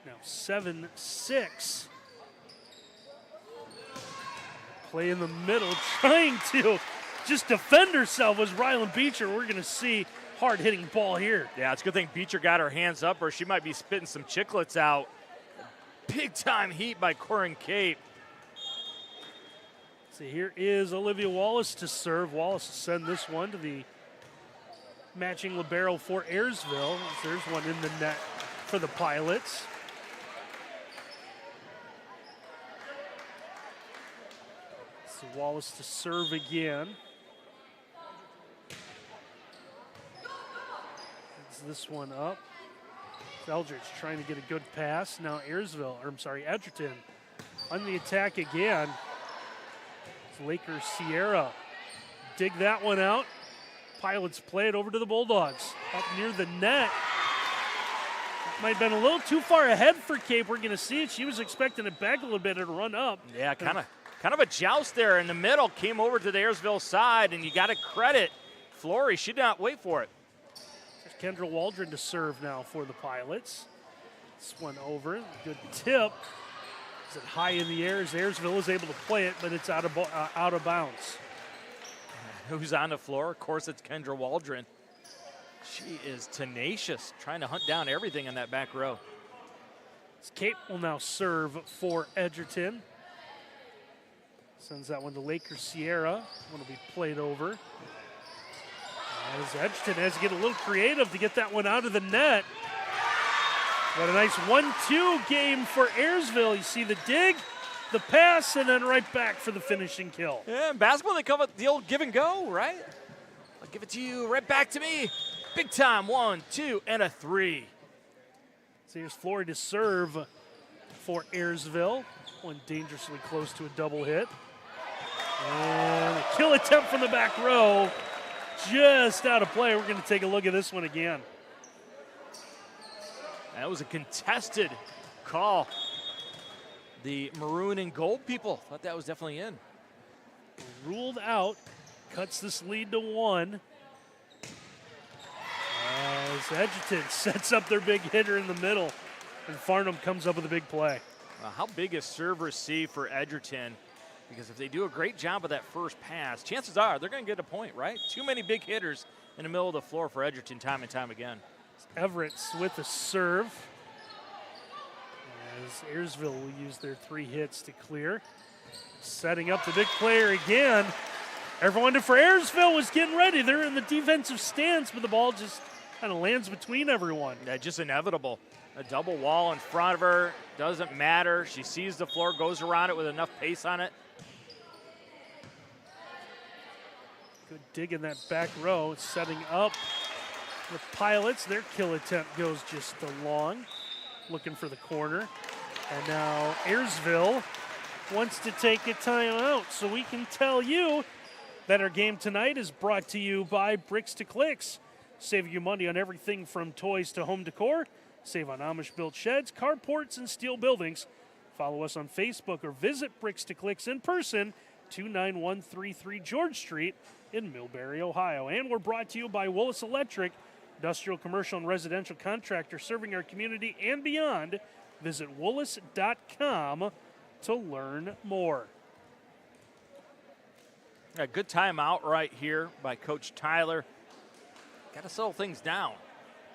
Speaker 1: Now 7-6. Play in the middle, trying to just defend herself was Rylan Beecher. We're going to see hard-hitting ball here.
Speaker 2: Yeah, it's a good thing Beecher got her hands up or she might be spitting some chiclets out. Big-time heat by Corin Cape.
Speaker 1: So here is Olivia Wallace to serve. Wallace will send this one to the matching libero for Ayersville. There's one in the net for the Pilots. So Wallace to serve again. Gets this one up. Eldridge trying to get a good pass. Now Edgerton on the attack again. It's Lakers Sierra. Dig that one out. Pilots play it over to the Bulldogs. Up near the net. That might have been a little too far ahead for Cape. We're going to see it. She was expecting it back a little bit and run up.
Speaker 2: Yeah, kind of a joust there in the middle. Came over to the Ayersville side, and you got to credit Flory. She did not wait for it.
Speaker 1: There's Kendra Waldron to serve now for the Pilots. This one over. Good tip. Is it high in the air as Ayersville is able to play it, but it's out of bounds.
Speaker 2: Who's on the floor? Of course, it's Kendra Waldron. She is tenacious, trying to hunt down everything in that back row.
Speaker 1: Cape will now serve for Edgerton. Sends that one to Lakers Sierra. One will be played over. As Edgerton has to get a little creative to get that one out of the net. What a nice 1-2 game for Ayersville. You see the dig, the pass, and then right back for the finishing kill.
Speaker 2: Yeah, in basketball, they call it the old give and go, right? I'll give it to you, right back to me. Big time, 1, 2, and a 3.
Speaker 1: So here's Flory to serve for Ayersville. One dangerously close to a double hit. And a kill attempt from the back row. Just out of play. We're going to take a look at this one again.
Speaker 2: That was a contested call. The maroon and gold people thought that was definitely in.
Speaker 1: Ruled out. Cuts this lead to 1. As Edgerton sets up their big hitter in the middle. And Farnham comes up with a big play.
Speaker 2: How big is serve receive for Edgerton? Because if they do a great job of that first pass, chances are they're going to get a point, right? Too many big hitters in the middle of the floor for Edgerton time and time again.
Speaker 1: Everett's with the serve. As Ayersville will use their 3 hits to clear. Setting up the big player again. Everyone for Ayersville was getting ready. They're in the defensive stance, but the ball just kind of lands between everyone.
Speaker 2: Yeah, just inevitable. A double wall in front of her. Doesn't matter. She sees the floor, goes around it with enough pace on it.
Speaker 1: Good dig in that back row. Setting up the Pilots. Their kill attempt goes just along. Looking for the corner. And now Ayersville wants to take a timeout. So we can tell you that our game tonight is brought to you by Bricks to Clicks. Saving you money on everything from toys to home decor. Save on Amish-built sheds, carports, and steel buildings. Follow us on Facebook or visit Bricks to Clicks in person, 29133 George Street in Millbury, Ohio. And we're brought to you by Willis Electric, industrial, commercial, and residential contractor serving our community and beyond. Visit Willis.com to learn more.
Speaker 2: A good timeout right here by Coach Tyler. Got to settle things down.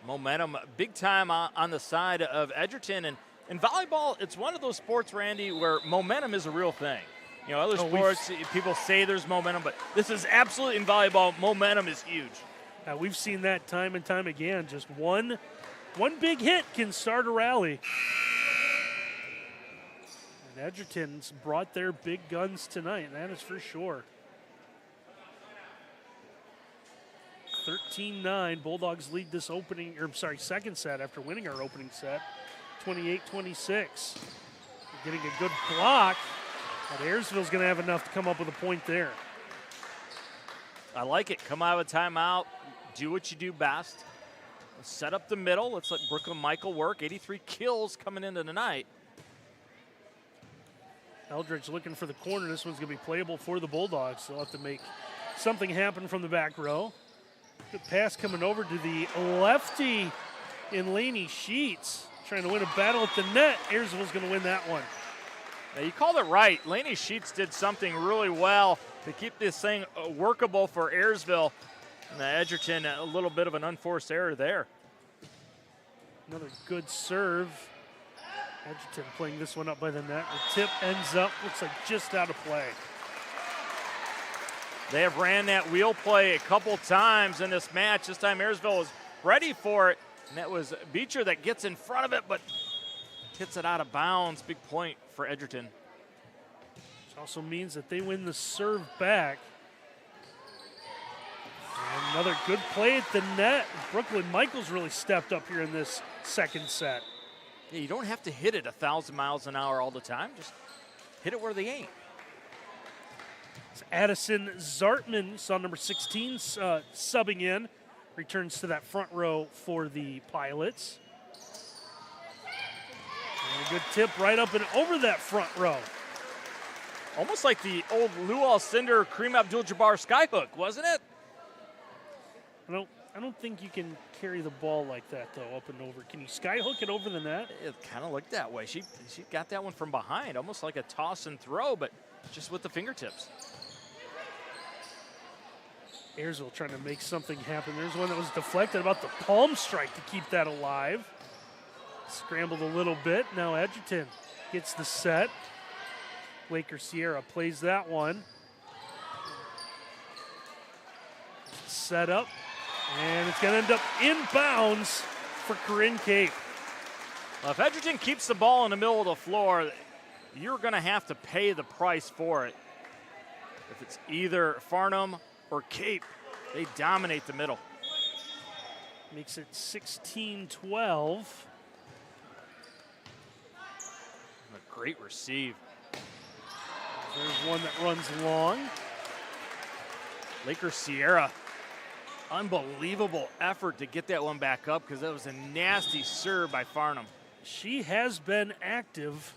Speaker 2: Momentum big time on the side of Edgerton. And in volleyball, it's one of those sports, Randy, where momentum is a real thing. You know, other sports, people say there's momentum, but this is absolutely, in volleyball, momentum is huge.
Speaker 1: We've seen that time and time again. Just one big hit can start a rally. And Edgerton's brought their big guns tonight, that is for sure. 13-9, Bulldogs lead this second set after winning our opening set, 28-26. Getting a good block, but Ayersville's going to have enough to come up with a point there.
Speaker 2: I like it. Come out of a timeout, do what you do best. Set up the middle. Let's let Brooklyn Michael work. 83 kills coming into the night.
Speaker 1: Eldridge looking for the corner. This one's going to be playable for the Bulldogs. They'll have to make something happen from the back row. Good pass coming over to the lefty in Laney Sheets. Trying to win a battle at the net. Ayersville's going to win that one.
Speaker 2: Now you called it right. Laney Sheets did something really well to keep this thing workable for Ayersville. And Edgerton, a little bit of an unforced error there.
Speaker 1: Another good serve. Edgerton playing this one up by the net. The tip ends up, looks like just out of play.
Speaker 2: They have ran that wheel play a couple times in this match. This time Ayersville was ready for it, and that was Beecher that gets in front of it, but hits it out of bounds. Big point for Edgerton.
Speaker 1: Which also means that they win the serve back. And another good play at the net. Brooklyn Michaels really stepped up here in this second set.
Speaker 2: Yeah, you don't have to hit it 1,000 miles an hour all the time. Just hit it where they ain't.
Speaker 1: It's Addison Zartman, saw number 16 subbing in. Returns to that front row for the Pilots. And a good tip right up and over that front row.
Speaker 2: Almost like the old Lou Alcindor, Kareem Abdul-Jabbar skyhook, wasn't it?
Speaker 1: I don't think you can carry the ball like that, though, up and over. Can you skyhook it over the net?
Speaker 2: It kind of looked that way. She got that one from behind, almost like a toss and throw, but just with the fingertips.
Speaker 1: Ayersville trying to make something happen. There's one that was deflected, about the palm strike to keep that alive. Scrambled a little bit. Now Edgerton gets the set. Laker Sierra plays that one. Set up. And it's going to end up inbounds for Corinne Cape.
Speaker 2: Well, if Edgerton keeps the ball in the middle of the floor, you're going to have to pay the price for it. If it's either Farnham or Cape, they dominate the middle.
Speaker 1: Makes it 16-12.
Speaker 2: A great receive.
Speaker 1: There's one that runs long.
Speaker 2: Laker Sierra, unbelievable effort to get that one back up because that was a nasty serve by Farnham.
Speaker 1: She has been active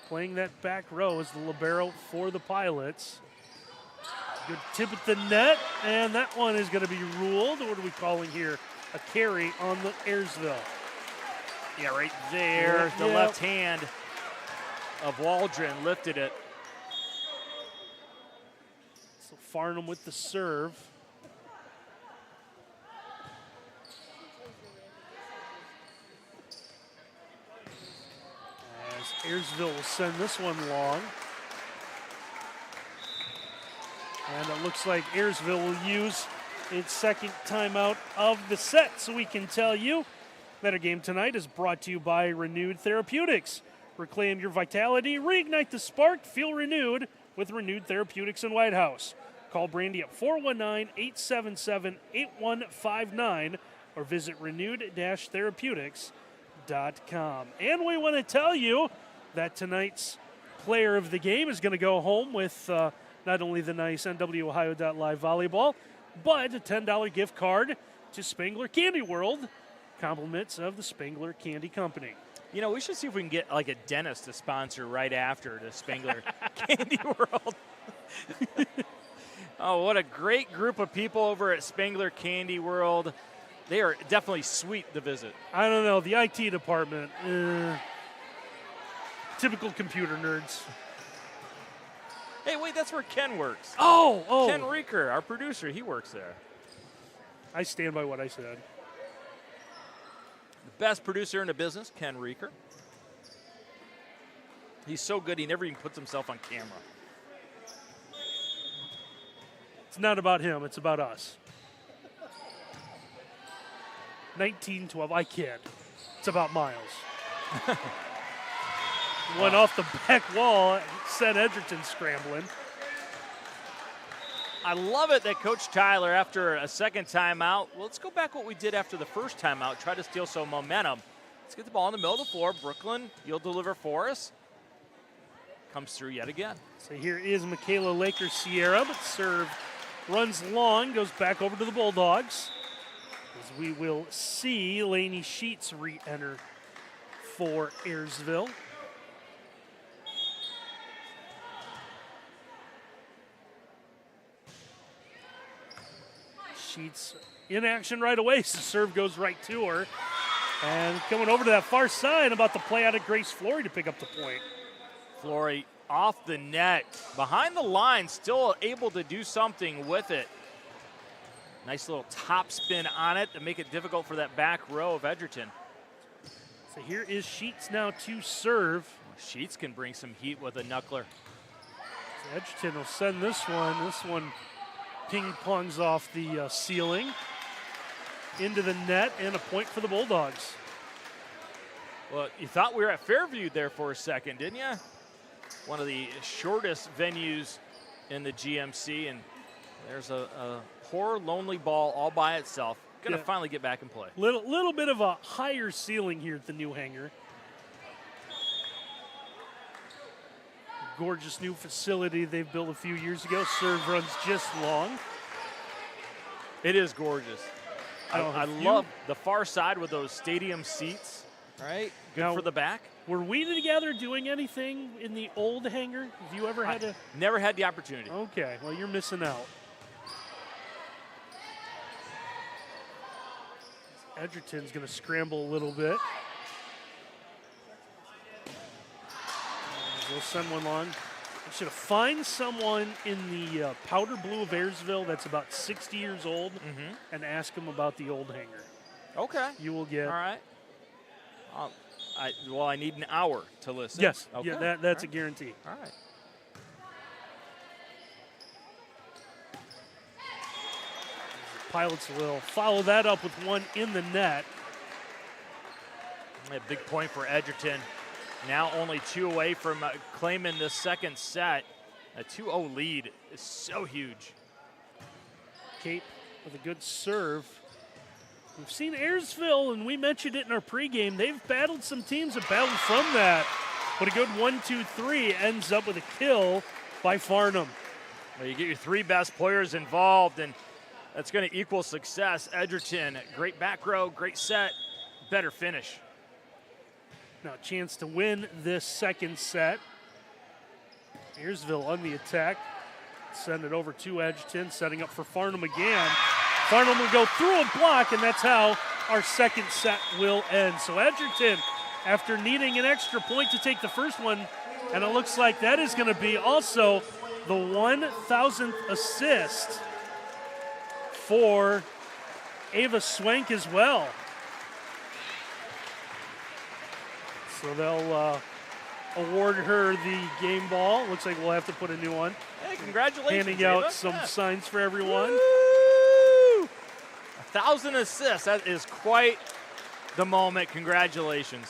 Speaker 1: playing that back row as the libero for the Pilots. Good tip at the net, and that one is going to be ruled. What are we calling here? A carry on the Ayersville.
Speaker 2: Yeah, right there. The left hand of Waldron lifted it.
Speaker 1: So Farnham with the serve. As Ayersville will send this one long. And it looks like Ayersville will use its second timeout of the set. So we can tell you that our game tonight is brought to you by Renewed Therapeutics. Reclaim your vitality, reignite the spark, feel renewed with Renewed Therapeutics in White House. Call Brandy at 419-877-8159 or visit renewed-therapeutics.com. And we want to tell you that tonight's player of the game is going to go home with not only the nice NWOhio.live volleyball, but a $10 gift card to Spangler Candy World, compliments of the Spangler Candy Company.
Speaker 2: You know, we should see if we can get like a dentist to sponsor right after the Spangler Candy World. Oh, what a great group of people over at Spangler Candy World. They are definitely sweet to visit.
Speaker 1: I don't know, the IT department, typical computer nerds.
Speaker 2: Hey, wait, that's where Ken works.
Speaker 1: Oh.
Speaker 2: Ken Rieker, our producer, he works there.
Speaker 1: I stand by what I said.
Speaker 2: The best producer in the business, Ken Rieker. He's so good, he never even puts himself on camera.
Speaker 1: It's not about him, it's about us. 19-12, I kid. It's about Miles. Went off the back wall, sent Edgerton scrambling.
Speaker 2: I love it that Coach Tyler, after a second timeout, well, let's go back what we did after the first timeout, try to steal some momentum. Let's get the ball in the middle of the floor. Brooklyn, you'll deliver for us. Comes through yet again.
Speaker 1: So here is Michaela Laker Sierra, but serve runs long, goes back over to the Bulldogs. As we will see Lainey Sheets re-enter for Ayersville. Sheets in action right away, so serve goes right to her. And coming over to that far side, about to play out of Grace Flory to pick up the point.
Speaker 2: Flory off the net, behind the line, still able to do something with it. Nice little top spin on it to make it difficult for that back row of Edgerton.
Speaker 1: So here is Sheets now to serve.
Speaker 2: Sheets can bring some heat with a knuckler.
Speaker 1: So Edgerton will send this one. This one Ping pongs off the ceiling into the net, and a point for the Bulldogs.
Speaker 2: Well, you thought we were at Fairview there for a second, didn't you? One of the shortest venues in the GMC, and there's a poor, lonely ball all by itself. Going to finally get back and play.
Speaker 1: Little bit of a higher ceiling here at the new hangar. Gorgeous new facility they've built a few years ago. Serve runs just long.
Speaker 2: It is gorgeous. I love the far side with those stadium seats, right? Good
Speaker 1: now,
Speaker 2: for the back.
Speaker 1: Were we together doing anything in the old hangar? Have you ever had
Speaker 2: Never had the opportunity.
Speaker 1: Okay, well, you're missing out. Edgerton's going to scramble a little bit. We'll send one long. We should find someone in the powder blue of Ayersville that's about 60 years old and ask them about the old hangar.
Speaker 2: Okay.
Speaker 1: You will get.
Speaker 2: All right. I need an hour to listen.
Speaker 1: Yes.
Speaker 2: Okay.
Speaker 1: Yeah, that's a guarantee.
Speaker 2: All right.
Speaker 1: Pilots will follow that up with one in the net.
Speaker 2: A big point for Edgerton. Now only 2 away from claiming the second set. A 2-0 lead is so huge.
Speaker 1: Cape with a good serve. We've seen Ayersville, and we mentioned it in our pregame. They've battled some teams that battled from that. But a good 1-2-3 ends up with a kill by Farnham.
Speaker 2: Well, you get your 3 best players involved, and that's going to equal success. Edgerton, great back row, great set, better finish.
Speaker 1: Now a chance to win this second set. Ayersville on the attack. Send it over to Edgerton, setting up for Farnham again. Farnham will go through a block, and that's how our second set will end. So Edgerton, after needing an extra point to take the first one, and it looks like that is going to be also the 1,000th assist for Ava Swank as well. So they'll award her the game ball. Looks like we'll have to put a new one.
Speaker 2: Hey, congratulations,
Speaker 1: handing out
Speaker 2: Ava.
Speaker 1: some signs for everyone.
Speaker 2: Woo! 1,000 assists. That is quite the moment. Congratulations.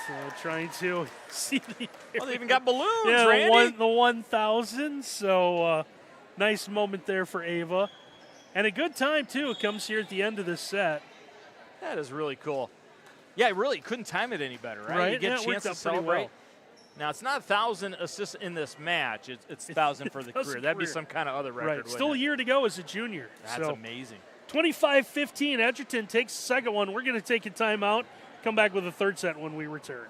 Speaker 1: So trying to see the.
Speaker 2: Oh, they even got balloons,
Speaker 1: yeah,
Speaker 2: Randy.
Speaker 1: the 1,000. So nice moment there for Ava. And a good time, too. It comes here at the end of this set.
Speaker 2: That is really cool. Yeah, really couldn't time it any better, right? You get a chance to celebrate. Well. Now, it's not 1,000 assists in this match. It's 1,000 for the career. That'd be some kind of other record.
Speaker 1: Right. Still a year to go as a junior.
Speaker 2: That's amazing.
Speaker 1: 25-15. Edgerton takes the second one. We're going to take a timeout. Come back with a third set when we return.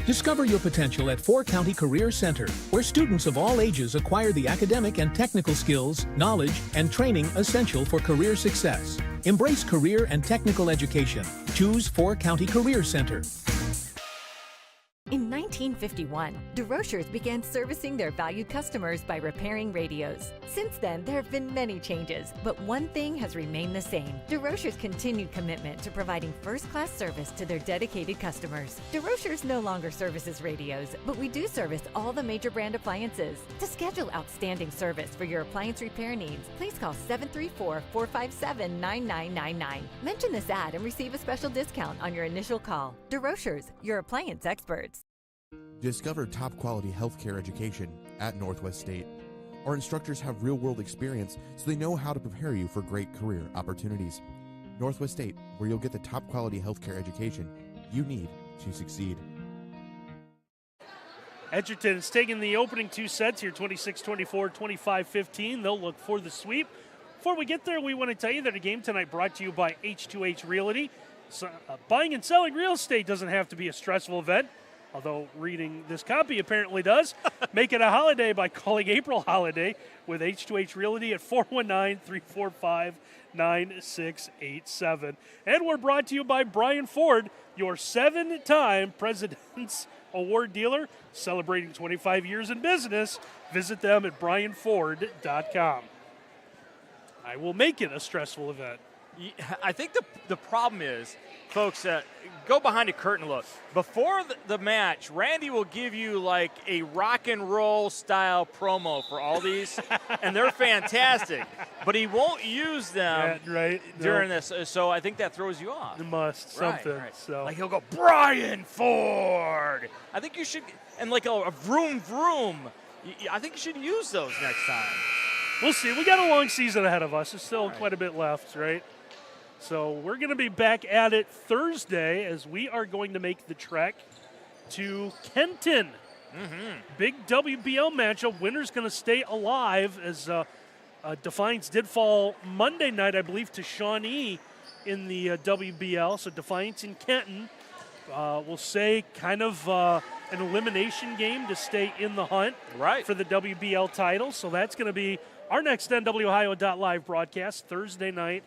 Speaker 4: Discover your potential at Four County Career Center, where students of all ages acquire the academic and technical skills, knowledge, and training essential for career success. Embrace career and technical education. Choose Four County Career Center.
Speaker 3: In 1951, DeRochers began servicing their valued customers by repairing radios. Since then, there have been many changes, but one thing has remained the same: DeRochers' continued commitment to providing first-class service to their dedicated customers. DeRochers no longer services radios, but we do service all the major brand appliances. To schedule outstanding service for your appliance repair needs, please call 734-457-9999. Mention this ad and receive a special discount on your initial call. DeRochers, your appliance experts.
Speaker 11: Discover top-quality healthcare education at Northwest State. Our instructors have real-world experience, so they know how to prepare you for great career opportunities. Northwest State, where you'll get the top-quality healthcare education you need to succeed.
Speaker 1: Edgerton is taking the opening two sets here, 26-24, 25-15. They'll look for the sweep. Before we get there, we want to tell you that a game tonight brought to you by H2H Realty. So, buying and selling real estate doesn't have to be a stressful event, although reading this copy apparently does. Make it a holiday by calling April Holiday with H2H Realty at 419-345-9687. And we're brought to you by Brian Ford, your 7-time President's Award dealer, celebrating 25 years in business. Visit them at brianford.com. I will make it a stressful event.
Speaker 2: I think the problem is, folks, go behind a curtain look. Before the match, Randy will give you like a rock and roll style promo for all these, and they're fantastic. But he won't use them during this, so I think that throws you off.
Speaker 1: It must, something.
Speaker 2: Right.
Speaker 1: So.
Speaker 2: Like he'll go, Brian Ford. I think you should, and like a vroom vroom. I think you should use those next time.
Speaker 1: We'll see. We got a long season ahead of us. There's still quite a bit left, right? So we're going to be back at it Thursday as we are going to make the trek to Kenton. Big WBL matchup. Winner's going to stay alive as Defiance did fall Monday night, I believe, to Shawnee in the WBL. So Defiance in Kenton, we'll say kind of an elimination game to stay in the hunt for the WBL title. So that's going to be our next NWOhio.live broadcast Thursday night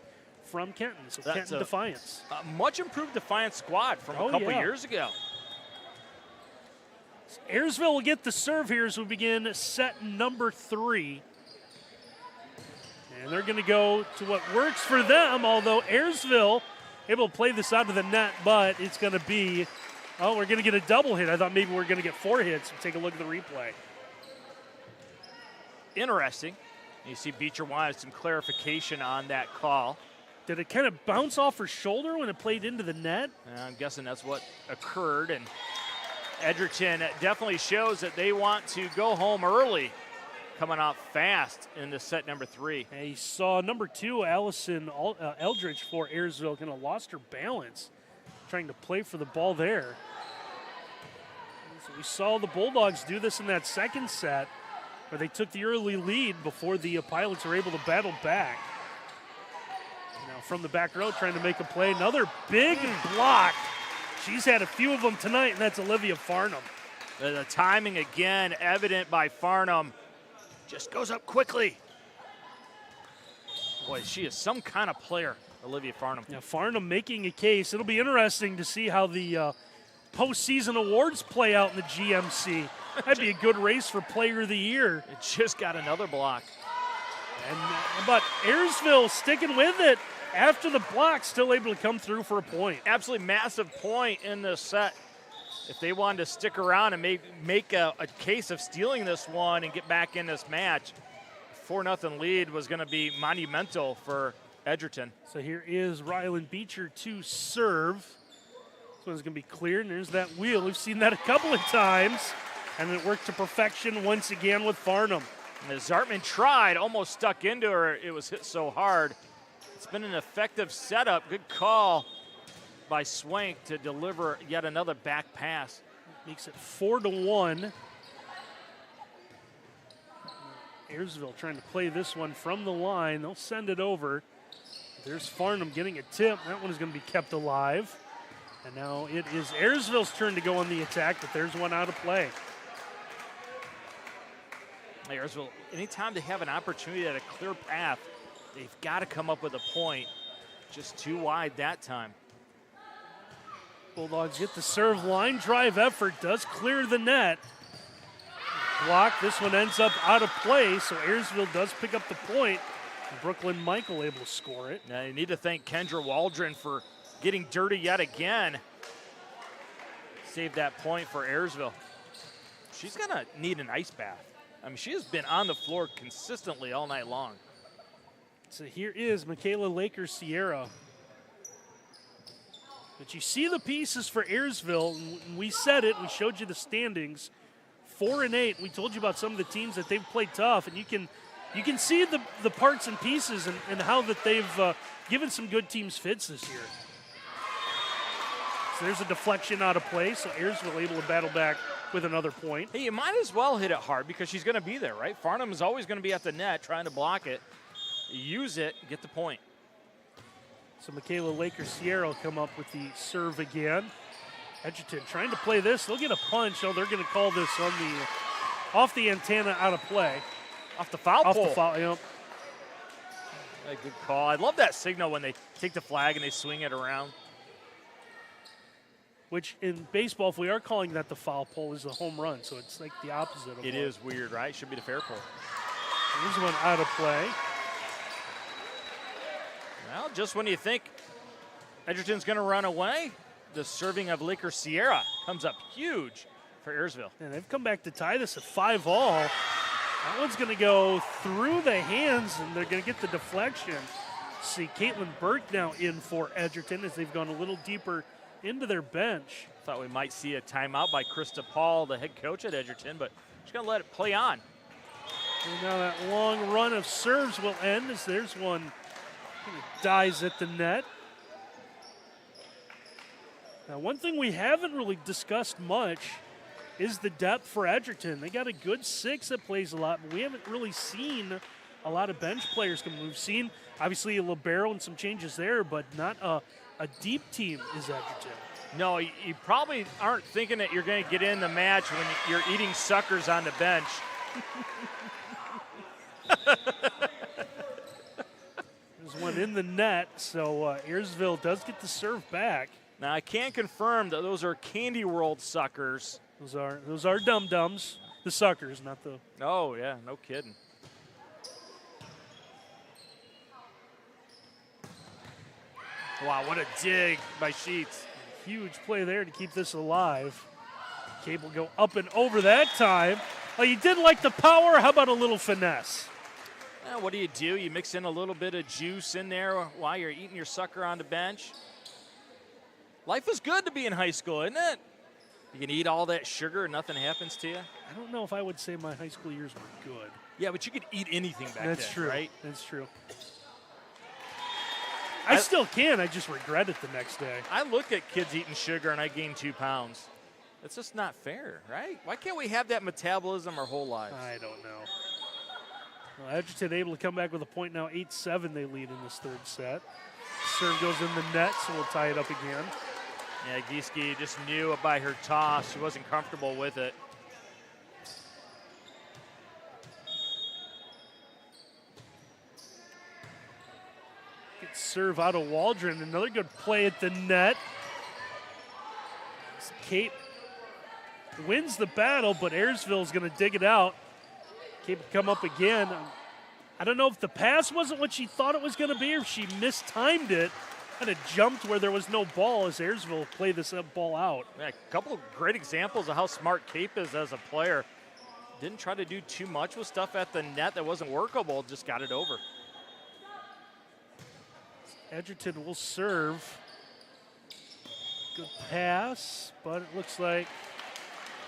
Speaker 1: from Kenton. So that's Kenton Defiance.
Speaker 2: A much improved Defiance squad from a couple years ago.
Speaker 1: So Ayersville will get the serve here as we begin set number 3. And they're going to go to what works for them, although Ayersville able to play this out of the net, but it's going to be, we're going to get a double hit. I thought maybe we're going to get 4 hits. Take a look at the replay.
Speaker 2: Interesting. You see Beecher wanted some clarification on that call.
Speaker 1: Did it kind of bounce off her shoulder when it played into the net?
Speaker 2: I'm guessing that's what occurred. And Edgerton definitely shows that they want to go home early, coming out fast into set number 3.
Speaker 1: And you saw number 2, Allison Eldridge for Ayersville, kind of lost her balance trying to play for the ball there. So we saw the Bulldogs do this in that second set, where they took the early lead before the Pilots were able to battle back. Now from the back row trying to make a play. Another big block. She's had a few of them tonight, and that's Olivia Farnham.
Speaker 2: The timing again evident by Farnham. Just goes up quickly. Boy, she is some kind of player, Olivia Farnham.
Speaker 1: Yeah, Farnham making a case. It'll be interesting to see how the postseason awards play out in the GMC. That'd be a good race for Player of the Year.
Speaker 2: It just got another block.
Speaker 1: But Ayersville sticking with it after the block, still able to come through for a point.
Speaker 2: Absolutely massive point in this set. If they wanted to stick around and make a case of stealing this one and get back in this match, 4-0 lead was going to be monumental for Edgerton.
Speaker 1: So here is Rylan Beecher to serve. This one's going to be cleared, and there's that wheel. We've seen that a couple of times, and it worked to perfection once again with Farnham.
Speaker 2: And as Zartman tried, almost stuck into her. It was hit so hard. It's been an effective setup. Good call by Swank to deliver yet another back pass.
Speaker 1: Makes it 4-1. Ayersville trying to play this one from the line. They'll send it over. There's Farnham getting a tip. That one is going to be kept alive. And now it is Ayersville's turn to go on the attack, but there's one out of play.
Speaker 2: Ayersville, anytime they have an opportunity at a clear path, they've got to come up with a point. Just too wide that time.
Speaker 1: Bulldogs get the serve. Line drive effort does clear the net. Block. This one ends up out of play, so Ayersville does pick up the point. Brooklyn Michael able to score it.
Speaker 2: Now you need to thank Kendra Waldron for getting dirty yet again. Save that point for Ayersville. She's going to need an ice bath. I mean, she has been on the floor consistently all night long.
Speaker 1: So here is Michaela Laker-Sierra. But you see the pieces for Ayersville. And we said it. We showed you the standings. 4-8. We told you about some of the teams that they've played tough. And you can see the parts and pieces and how that they've given some good teams fits this year. So there's a deflection out of play. So Ayersville able to battle back with another point.
Speaker 2: Hey, you might as well hit it hard because she's going to be there, right? Farnham is always going to be at the net trying to block it. use it, get the point.
Speaker 1: So Michaela Laker-Sierra will come up with the serve again. Edgerton trying to play this. They'll get a punch. Oh, they're going to call this on the off the antenna, out of play.
Speaker 2: Off the foul pole.
Speaker 1: Off the foul, yep.
Speaker 2: A good call. I love that signal when they take the flag and they swing it around.
Speaker 1: Which in baseball, if we are calling that the foul pole, is the home run. So it's like the opposite of
Speaker 2: it. Is weird, right? Should be the fair pole.
Speaker 1: Here's one out of play.
Speaker 2: Well, just when you think Edgerton's going to run away, the serving of Laker-Sierra comes up huge for Ayersville.
Speaker 1: And they've come back to tie this at 5-all. That one's going to go through the hands, and they're going to get the deflection. See Caitlin Burke now in for Edgerton as they've gone a little deeper into their bench.
Speaker 2: Thought we might see a timeout by Krista Paul, the head coach at Edgerton, but she's going to let it play on.
Speaker 1: And now that long run of serves will end as there's one dies at the net. Now, one thing we haven't really discussed much is the depth for Edgerton. They got a good 6 that plays a lot, but we haven't really seen a lot of bench players come. We've seen, obviously, a libero and some changes there, but not a deep team is Edgerton.
Speaker 2: No, you probably aren't thinking that you're going to get in the match when you're eating suckers on the bench.
Speaker 1: There's one in the net, so Ayersville does get the serve back.
Speaker 2: Now, I can confirm that those are Candy World suckers.
Speaker 1: Those are dum-dums, the suckers, not the...
Speaker 2: Oh, yeah, no kidding. Wow, what a dig by Sheets.
Speaker 1: Huge play there to keep this alive. Cable go up and over that time. Oh, you did like the power. How about a little finesse?
Speaker 2: What do? You mix in a little bit of juice in there while you're eating your sucker on the bench. Life is good to be in high school, isn't it? You can eat all that sugar and nothing happens to you.
Speaker 1: I don't know if I would say my high school years were good.
Speaker 2: Yeah, but you could eat anything back then,
Speaker 1: That's true.
Speaker 2: Right?
Speaker 1: That's true. I still can. I just regret it the next day.
Speaker 2: I look at kids eating sugar and I gain 2 pounds. That's just not fair, right? Why can't we have that metabolism our whole lives?
Speaker 1: I don't know. Well, Edgerton able to come back with a point now. 8-7 they lead in this third set. Serve goes in the net, so we'll tie it up again.
Speaker 2: Yeah, Gieske just knew it by her toss. She wasn't comfortable with it.
Speaker 1: Good serve out of Waldron. Another good play at the net. Kate wins the battle, but Ayersville is going to dig it out. Kate will come up again. I don't know if the pass wasn't what she thought it was going to be or if she mistimed it. Kind of jumped where there was no ball as Ayersville played this ball out.
Speaker 2: Yeah, a couple of great examples of how smart Cape is as a player. Didn't try to do too much with stuff at the net that wasn't workable, just got it over.
Speaker 1: Edgerton will serve. Good pass, but it looks like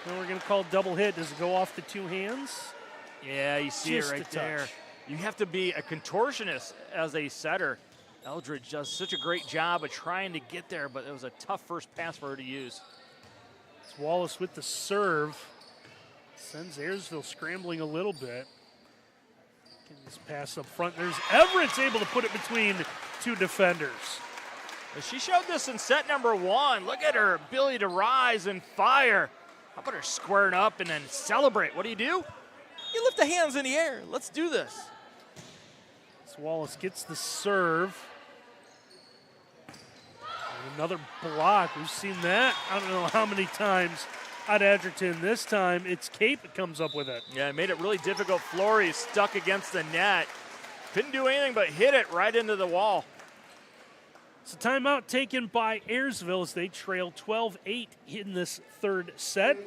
Speaker 1: we're going to call double hit. Does it go off the 2 hands?
Speaker 2: Yeah, you see
Speaker 1: Just
Speaker 2: it right there. You have to be a contortionist as a setter. Eldridge does such a great job of trying to get there, but it was a tough first pass for her to use.
Speaker 1: It's Wallace with the serve. Sends Ayersville scrambling a little bit. Getting this pass up front. There's Everett's able to put it between 2 defenders.
Speaker 2: She showed this in set number 1. Look at her ability to rise and fire. How about her squaring up and then celebrate? What do? You lift the hands in the air. Let's do this.
Speaker 1: So Wallace gets the serve. And another block. We've seen that I don't know how many times at Edgerton. This time it's Cape that comes up with it.
Speaker 2: Yeah, it made it really difficult. Flory stuck against the net. Couldn't do anything but hit it right into the wall.
Speaker 1: It's a timeout taken by Ayersville as they trail 12-8 in this third set.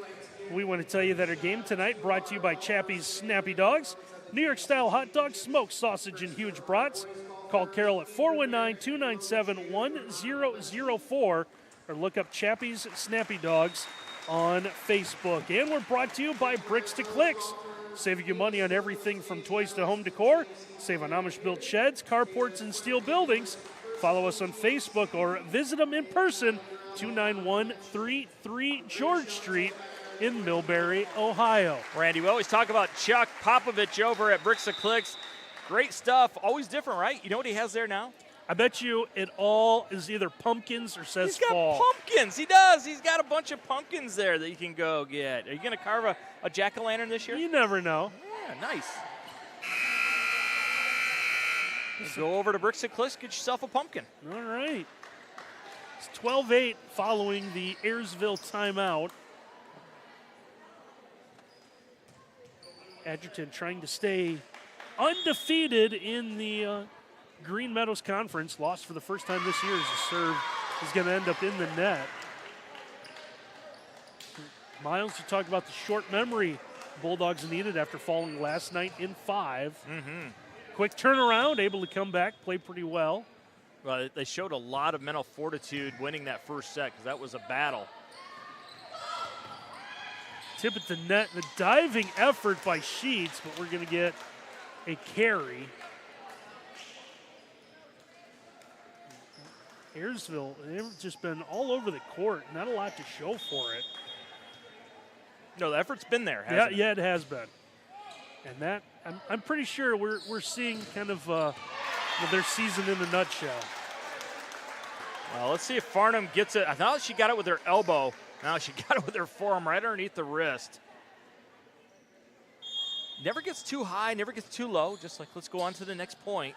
Speaker 1: We want to tell you that our game tonight brought to you by Chappie's Snappy Dogs. New York-style hot dogs, smoked sausage, and huge brats. Call Carol at 419-297-1004 or look up Chappie's Snappy Dogs on Facebook. And we're brought to you by Bricks to Clicks. Saving you money on everything from toys to home decor. Save on Amish-built sheds, carports, and steel buildings. Follow us on Facebook or visit them in person, 29133 George Street in Millbury, Ohio.
Speaker 2: Randy, we always talk about Chuck Popovich over at Bricks of Clicks. Great stuff. Always different, right? You know what he has there now?
Speaker 1: I bet you it all is either pumpkins or says fall.
Speaker 2: He's got pumpkins. He does. He's got a bunch of pumpkins there that you can go get. Are you going to carve a jack-o'-lantern this year?
Speaker 1: You never know.
Speaker 2: Yeah, nice. Just go over to Bricks and Clicks, get yourself a pumpkin.
Speaker 1: All right. It's 12-8 following the Ayersville timeout. Edgerton trying to stay undefeated in the Green Meadows Conference. Lost for the first time this year as the serve is going to end up in the net. Miles, you talked about the short memory Bulldogs needed after falling last night in 5.
Speaker 2: Mm-hmm.
Speaker 1: Quick turnaround, able to come back, play pretty well.
Speaker 2: Well, they showed a lot of mental fortitude winning that first set because that was a battle.
Speaker 1: Tip at the net, the diving effort by Sheets, but we're going to get a carry. Ayersville, they've just been all over the court. Not a lot to show for it.
Speaker 2: No, the effort's been there, hasn't it?
Speaker 1: Yeah, it has been. And that, I'm pretty sure we're seeing kind of their season in a nutshell.
Speaker 2: Well, let's see if Farnham gets it. I thought she got it with her elbow. Now she got it with her forearm right underneath the wrist. Never gets too high, never gets too low. Just like, let's go on to the next point.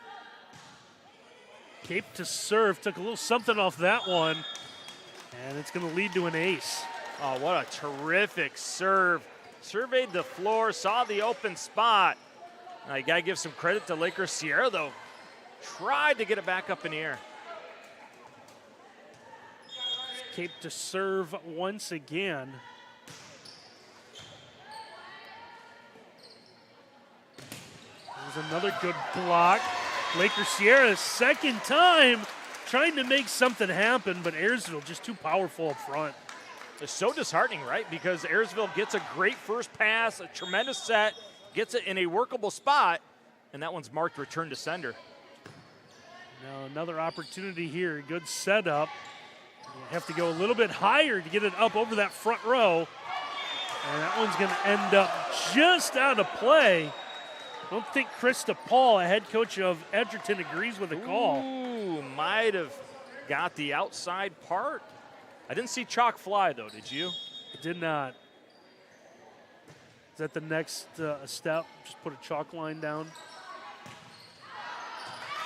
Speaker 1: Cape to serve, took a little something off that one. And it's going to lead to an ace.
Speaker 2: Oh, what a terrific serve. Surveyed the floor, saw the open spot. Now you got to give some credit to Laker Sierra, though. Tried to get it back up in the air.
Speaker 1: Cape to serve once again. There's another good block. Laker Sierra, second time trying to make something happen, but Ayersville just too powerful up front.
Speaker 2: It's so disheartening, right? Because Ayersville gets a great first pass, a tremendous set, gets it in a workable spot, and that one's marked return to sender.
Speaker 1: Now another opportunity here, good setup. You have to go a little bit higher to get it up over that front row. And that one's going to end up just out of play. I don't think Krista Paul, a head coach of Edgerton, agrees with the call.
Speaker 2: Ooh, might have got the outside part. I didn't see chalk fly, though, did you?
Speaker 1: I did not. Is that the next step? Just put a chalk line down.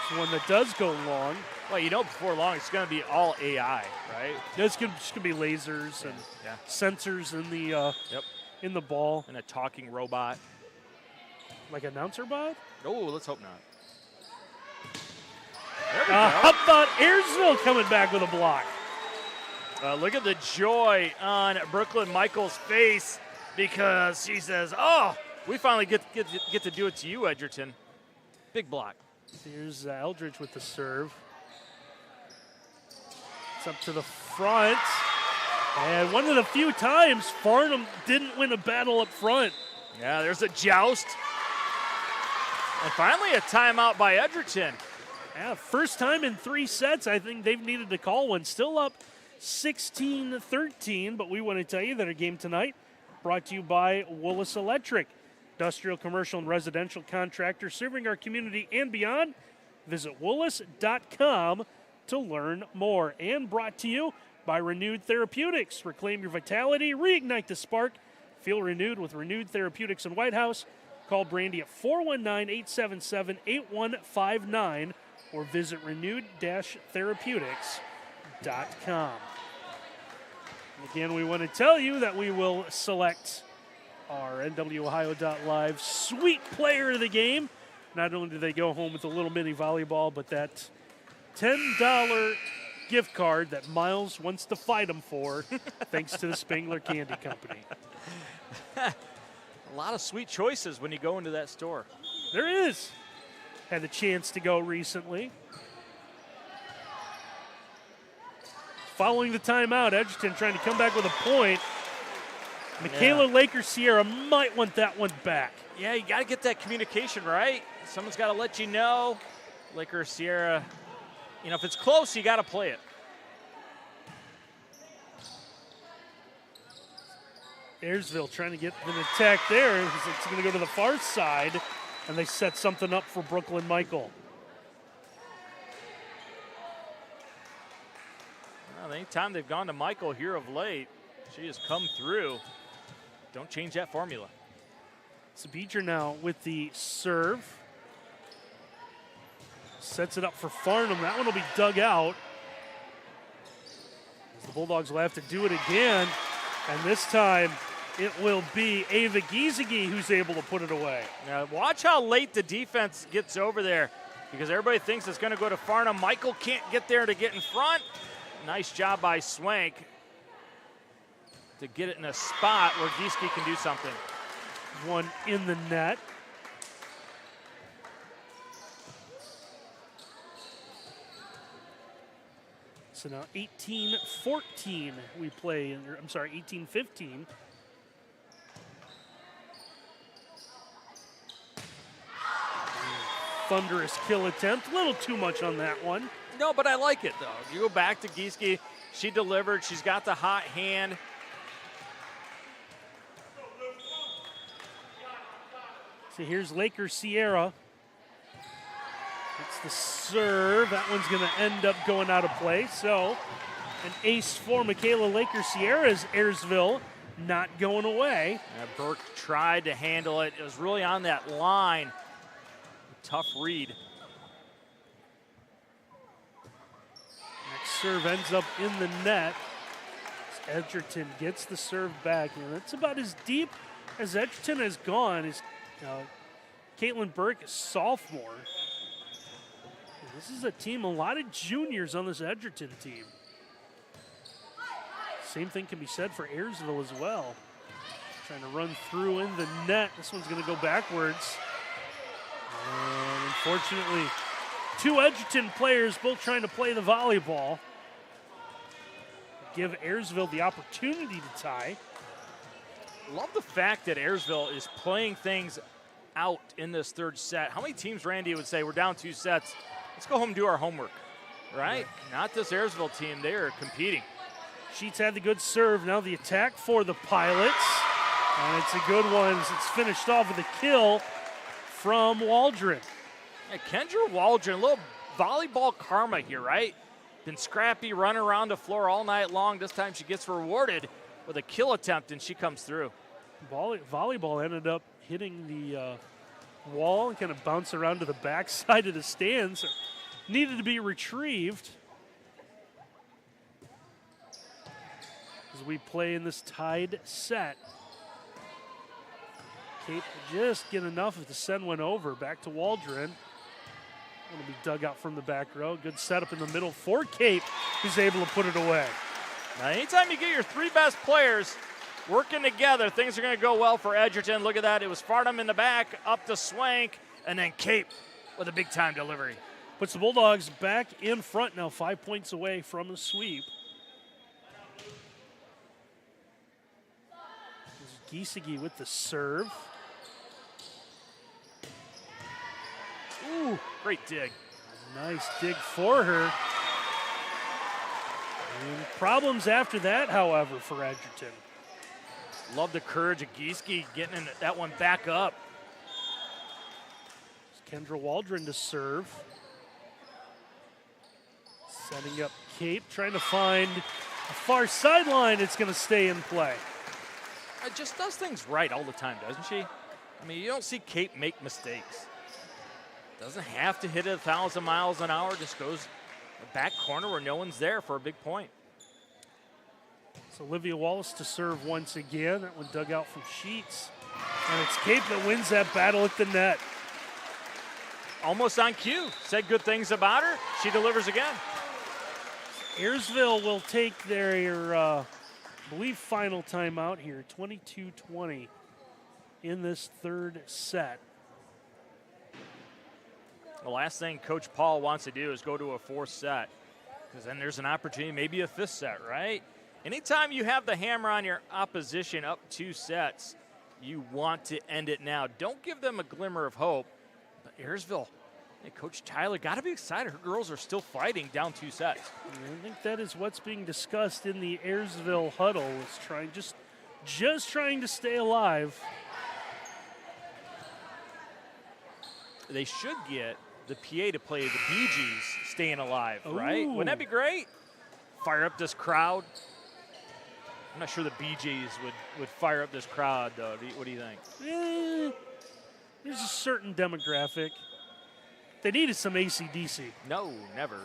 Speaker 1: It's one that does go long.
Speaker 2: Well, you know, before long, it's going to be all AI, right?
Speaker 1: It's just going to be lasers and sensors in the in the ball.
Speaker 2: And a talking robot.
Speaker 1: Like announcer bot?
Speaker 2: Oh, let's hope not.
Speaker 1: There we go. How about Ayersville coming back with a block?
Speaker 2: Look at the joy on Brooklyn Michaels' face because she says, oh, we finally get to do it to you, Edgerton. Big block.
Speaker 1: Here's Eldridge with the serve. It's up to the front. And one of the few times Farnham didn't win a battle up front.
Speaker 2: Yeah, there's a joust. And finally a timeout by Edgerton.
Speaker 1: Yeah, first time in 3 sets. I think they've needed to call one. Still up 16-13, but we want to tell you that our game tonight brought to you by Willis Electric. Industrial, commercial, and residential contractor serving our community and beyond. Visit Willis.com to learn more. And brought to you by Renewed Therapeutics. Reclaim your vitality, reignite the spark. Feel renewed with Renewed Therapeutics in White House. Call Brandy at 419-877-8159 or visit renewed-therapeutics.com. And again, we want to tell you that we will select our NWOhio.live sweet player of the game. Not only do they go home with a little mini volleyball, but that $10 gift card that Miles wants to fight him for, thanks to the Spangler Candy Company.
Speaker 2: A lot of sweet choices when you go into that store.
Speaker 1: There is. Had the chance to go recently. Following the timeout, Edgerton trying to come back with a point. Michaela Laker Sierra might want that one back.
Speaker 2: Yeah, you got to get that communication right. Someone's got to let you know. Laker Sierra, you know, if it's close, you got to play it.
Speaker 1: Ayersville trying to get an attack there. It's going to go to the far side. and they set something up for Brooklyn Michael.
Speaker 2: Well, anytime they've gone to Michael here of late, she has come through. Don't change that formula.
Speaker 1: So Beecher now with the serve. Sets it up for Farnham. That one will be dug out. As the Bulldogs will have to do it again. And this time it will be Ava Giesecke who's able to put it away.
Speaker 2: Now watch how late the defense gets over there, because everybody thinks it's going to go to Farnham. Michael can't get there to get in front. Nice job by Swank to get it in a spot where Giesecke can do something.
Speaker 1: One in the net. So now 18-14 we play, I'm sorry, 18-15. Thunderous kill attempt, a little too much on that one.
Speaker 2: No, but I like it though. You go back to Giesecke, she delivered, she's got the hot hand.
Speaker 1: So here's Laker Sierra. It's the serve. That one's going to end up going out of play. So an ace for Michaela Laker Sierra's Ayersville not going away.
Speaker 2: Burke tried to handle it. It was really on that line. Tough read.
Speaker 1: Next serve ends up in the net. Edgerton gets the serve back. And that's about as deep as Edgerton has gone. Caitlin Burke, a sophomore. This is a team, a lot of juniors on this Edgerton team. Same thing can be said for Ayersville as well. Trying to run through in the net. This one's going to go backwards. And unfortunately, two Edgerton players both trying to play the volleyball. Give Ayersville the opportunity to tie.
Speaker 2: Love the fact that Ayersville is playing things out in this third set. How many teams, Randy, would say we're down 2 sets? Let's go home and do our homework, right? Not this Ayersville team. They are competing.
Speaker 1: Sheets had the good serve. Now the attack for the Pilots. And it's a good one. It's finished off with a kill from Waldron.
Speaker 2: Hey, Kendra Waldron, a little volleyball karma here, right? Been scrappy, running around the floor all night long. This time she gets rewarded with a kill attempt, and she comes through.
Speaker 1: Volleyball ended up hitting the wall and kind of bounced around to the back side of the stands. Needed to be retrieved as we play in this tied set. Cape just get enough to send one over back to Waldron. It'll be dug out from the back row. Good setup in the middle for Cape, who's able to put it away.
Speaker 2: Now, anytime you get your 3 best players working together, things are going to go well for Edgerton. Look at that. It was Farnham in the back, up to Swank, and then Cape with a big-time delivery.
Speaker 1: Puts the Bulldogs back in front now, 5 points away from a sweep. Giesecke with the serve.
Speaker 2: Ooh, great dig.
Speaker 1: Nice dig for her. And problems after that, however, for Edgerton.
Speaker 2: Love the courage of Giesecke getting that one back up.
Speaker 1: Kendra Waldron to serve. Setting up Cape, trying to find a far sideline. It's going to stay in play.
Speaker 2: It just does things right all the time, doesn't she? I mean, you don't see Cape make mistakes. Doesn't have to hit it 1,000 miles an hour. Just goes the back corner where no one's there for a big point.
Speaker 1: So Olivia Wallace to serve once again. That one dug out from Sheets. And it's Cape that wins that battle at the net.
Speaker 2: Almost on cue. Said good things about her. She delivers again.
Speaker 1: Ayersville will take their, I believe, final timeout here. 22-20 in this third set.
Speaker 2: The last thing Coach Paul wants to do is go to a 4th set, because then there's an opportunity, maybe a 5th set, right? Anytime you have the hammer on your opposition up 2 sets, you want to end it now. Don't give them a glimmer of hope. But Ayersville, hey, Coach Tyler, got to be excited. Her girls are still fighting down 2 sets.
Speaker 1: I think that is what's being discussed in the Ayersville huddle. Is trying just trying to stay alive.
Speaker 2: they should get the PA to play the Bee Gees Staying Alive, right?
Speaker 1: Ooh.
Speaker 2: Wouldn't that be great? Fire up this crowd. I'm not sure the Bee Gees would fire up this crowd, though. What do you think?
Speaker 1: There's a certain demographic. They needed some AC/DC.
Speaker 2: No, never.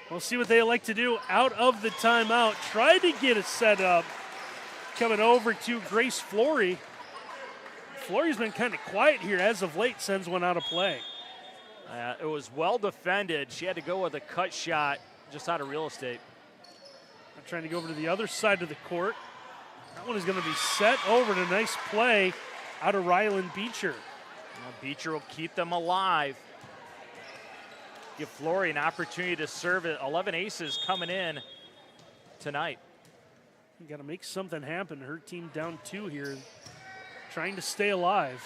Speaker 1: We'll see what they elect to do out of the timeout. Tried to get it set up. Coming over to Grace Flory. Flory's been kind of quiet here as of late, sends one out of play.
Speaker 2: It was well defended. She had to go with a cut shot just out of real estate.
Speaker 1: I'm trying to go over to the other side of the court. That one is going to be set over to nice play out of Ryland Beecher.
Speaker 2: Well, Beecher will keep them alive. Give Flory an opportunity to serve it. 11 aces coming in tonight.
Speaker 1: You got to make something happen. Her team down 2 here, trying to stay alive.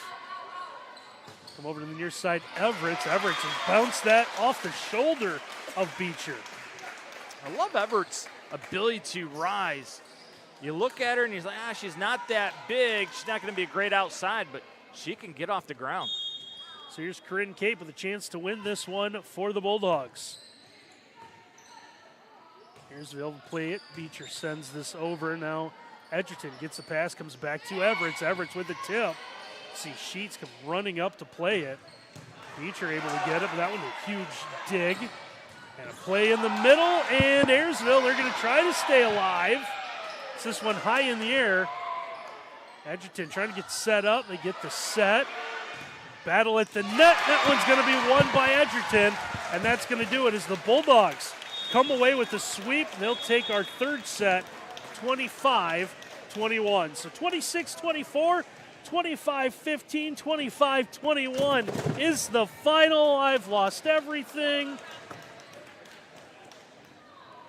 Speaker 1: Come over to the near side, Everett. Everett has bounced that off the shoulder of Beecher.
Speaker 2: I love Everett's ability to rise. You look at her and he's like, she's not that big. She's not going to be a great outside, but she can get off the ground.
Speaker 1: So here's Corinne Cape with a chance to win this one for the Bulldogs. Ayersville will play it. Beecher sends this over. Now Edgerton gets the pass, comes back to Everett. Everett's with the tip. See Sheets come running up to play it. Beecher able to get it, but that one a huge dig. And a play in the middle, and Ayersville, they're going to try to stay alive. It's this one high in the air. Edgerton trying to get set up. They get the set. Battle at the net. That one's going to be won by Edgerton, and that's going to do it as the Bulldogs come away with the sweep. They'll take our third set, 25-21. So 26-24, 25-15, 25-21 is the final. I've lost everything.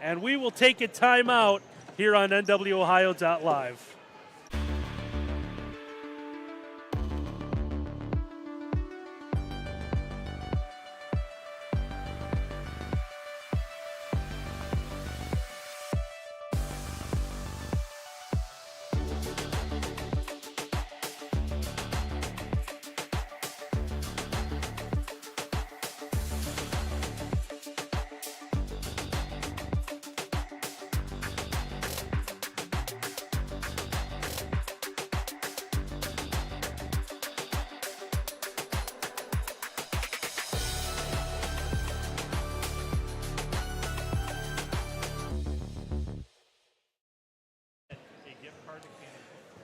Speaker 1: And we will take a timeout here on NWOhio.live.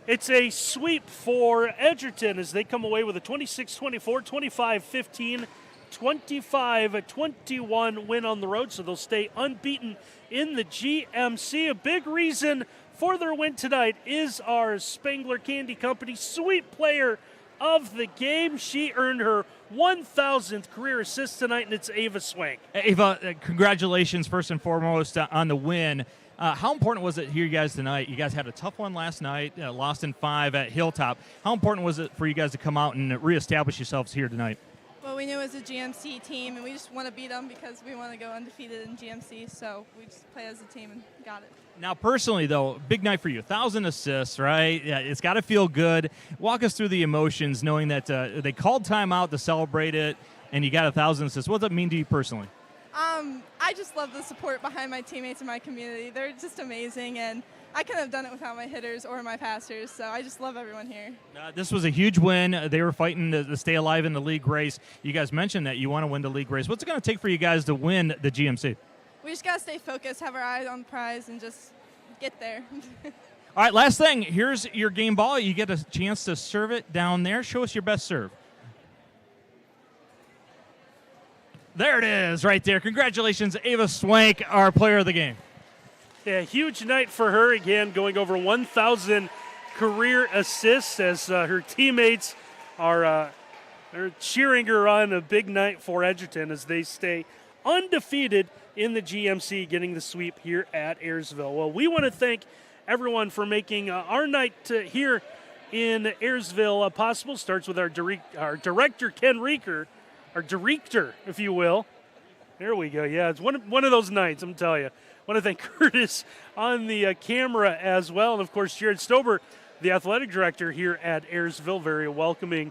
Speaker 1: It's a sweep for Edgerton as they come away with a 26-24, 25-15, 25-21 win on the road, so they'll stay unbeaten in the GMC. A big reason for their win tonight is our Spangler Candy Company sweep player of the game. She earned her 1,000th career assist tonight, and it's Ava Swank.
Speaker 12: Ava, congratulations first and foremost on the win. How important was it here, you guys, tonight? You guys had a tough one last night, lost in 5 at Hilltop. How important was it for you guys to come out and reestablish yourselves here tonight?
Speaker 13: Well, we knew it was a GMC team, and we just want to beat them because we want to go undefeated in GMC, so we just play as a team and got it.
Speaker 12: Now, personally, though, big night for you. 1,000 assists, right? Yeah, it's got to feel good. Walk us through the emotions knowing that they called timeout to celebrate it, and you got 1,000 assists. What does that mean to you personally?
Speaker 13: I just love the support behind my teammates and my community. They're just amazing, and I couldn't have done it without my hitters or my passers, so I just love everyone here.
Speaker 12: This was a huge win. They were fighting to stay alive in the league race. You guys mentioned that you want to win the league race. What's it going to take for you guys to win the GMC?
Speaker 13: We just got to stay focused, have our eyes on the prize, and just get there.
Speaker 12: All right, last thing. Here's your game ball. You get a chance to serve it down there. Show us your best serve. There it is right there. Congratulations, Ava Swank, our player of the game.
Speaker 1: Yeah, huge night for her, again, going over 1,000 career assists as her teammates are they're cheering her on. A big night for Edgerton as they stay undefeated in the GMC, getting the sweep here at Ayersville. Well, we want to thank everyone for making our night here in Ayersville possible. Starts with our director, Ken Reeker, our director, if you will. There we go. Yeah, it's one of those nights, I'm telling you. I want to thank Curtis on the camera as well. And, of course, Jared Stober, the athletic director here at Ayersville, very welcoming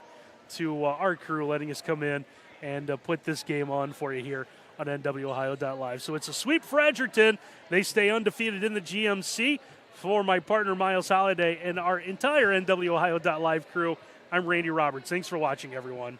Speaker 1: to our crew letting us come in and put this game on for you here on NWOhio.live. So it's a sweep for Edgerton. They stay undefeated in the GMC. For my partner, Miles Holliday, and our entire NWOhio.live crew, I'm Randy Roberts. Thanks for watching, everyone.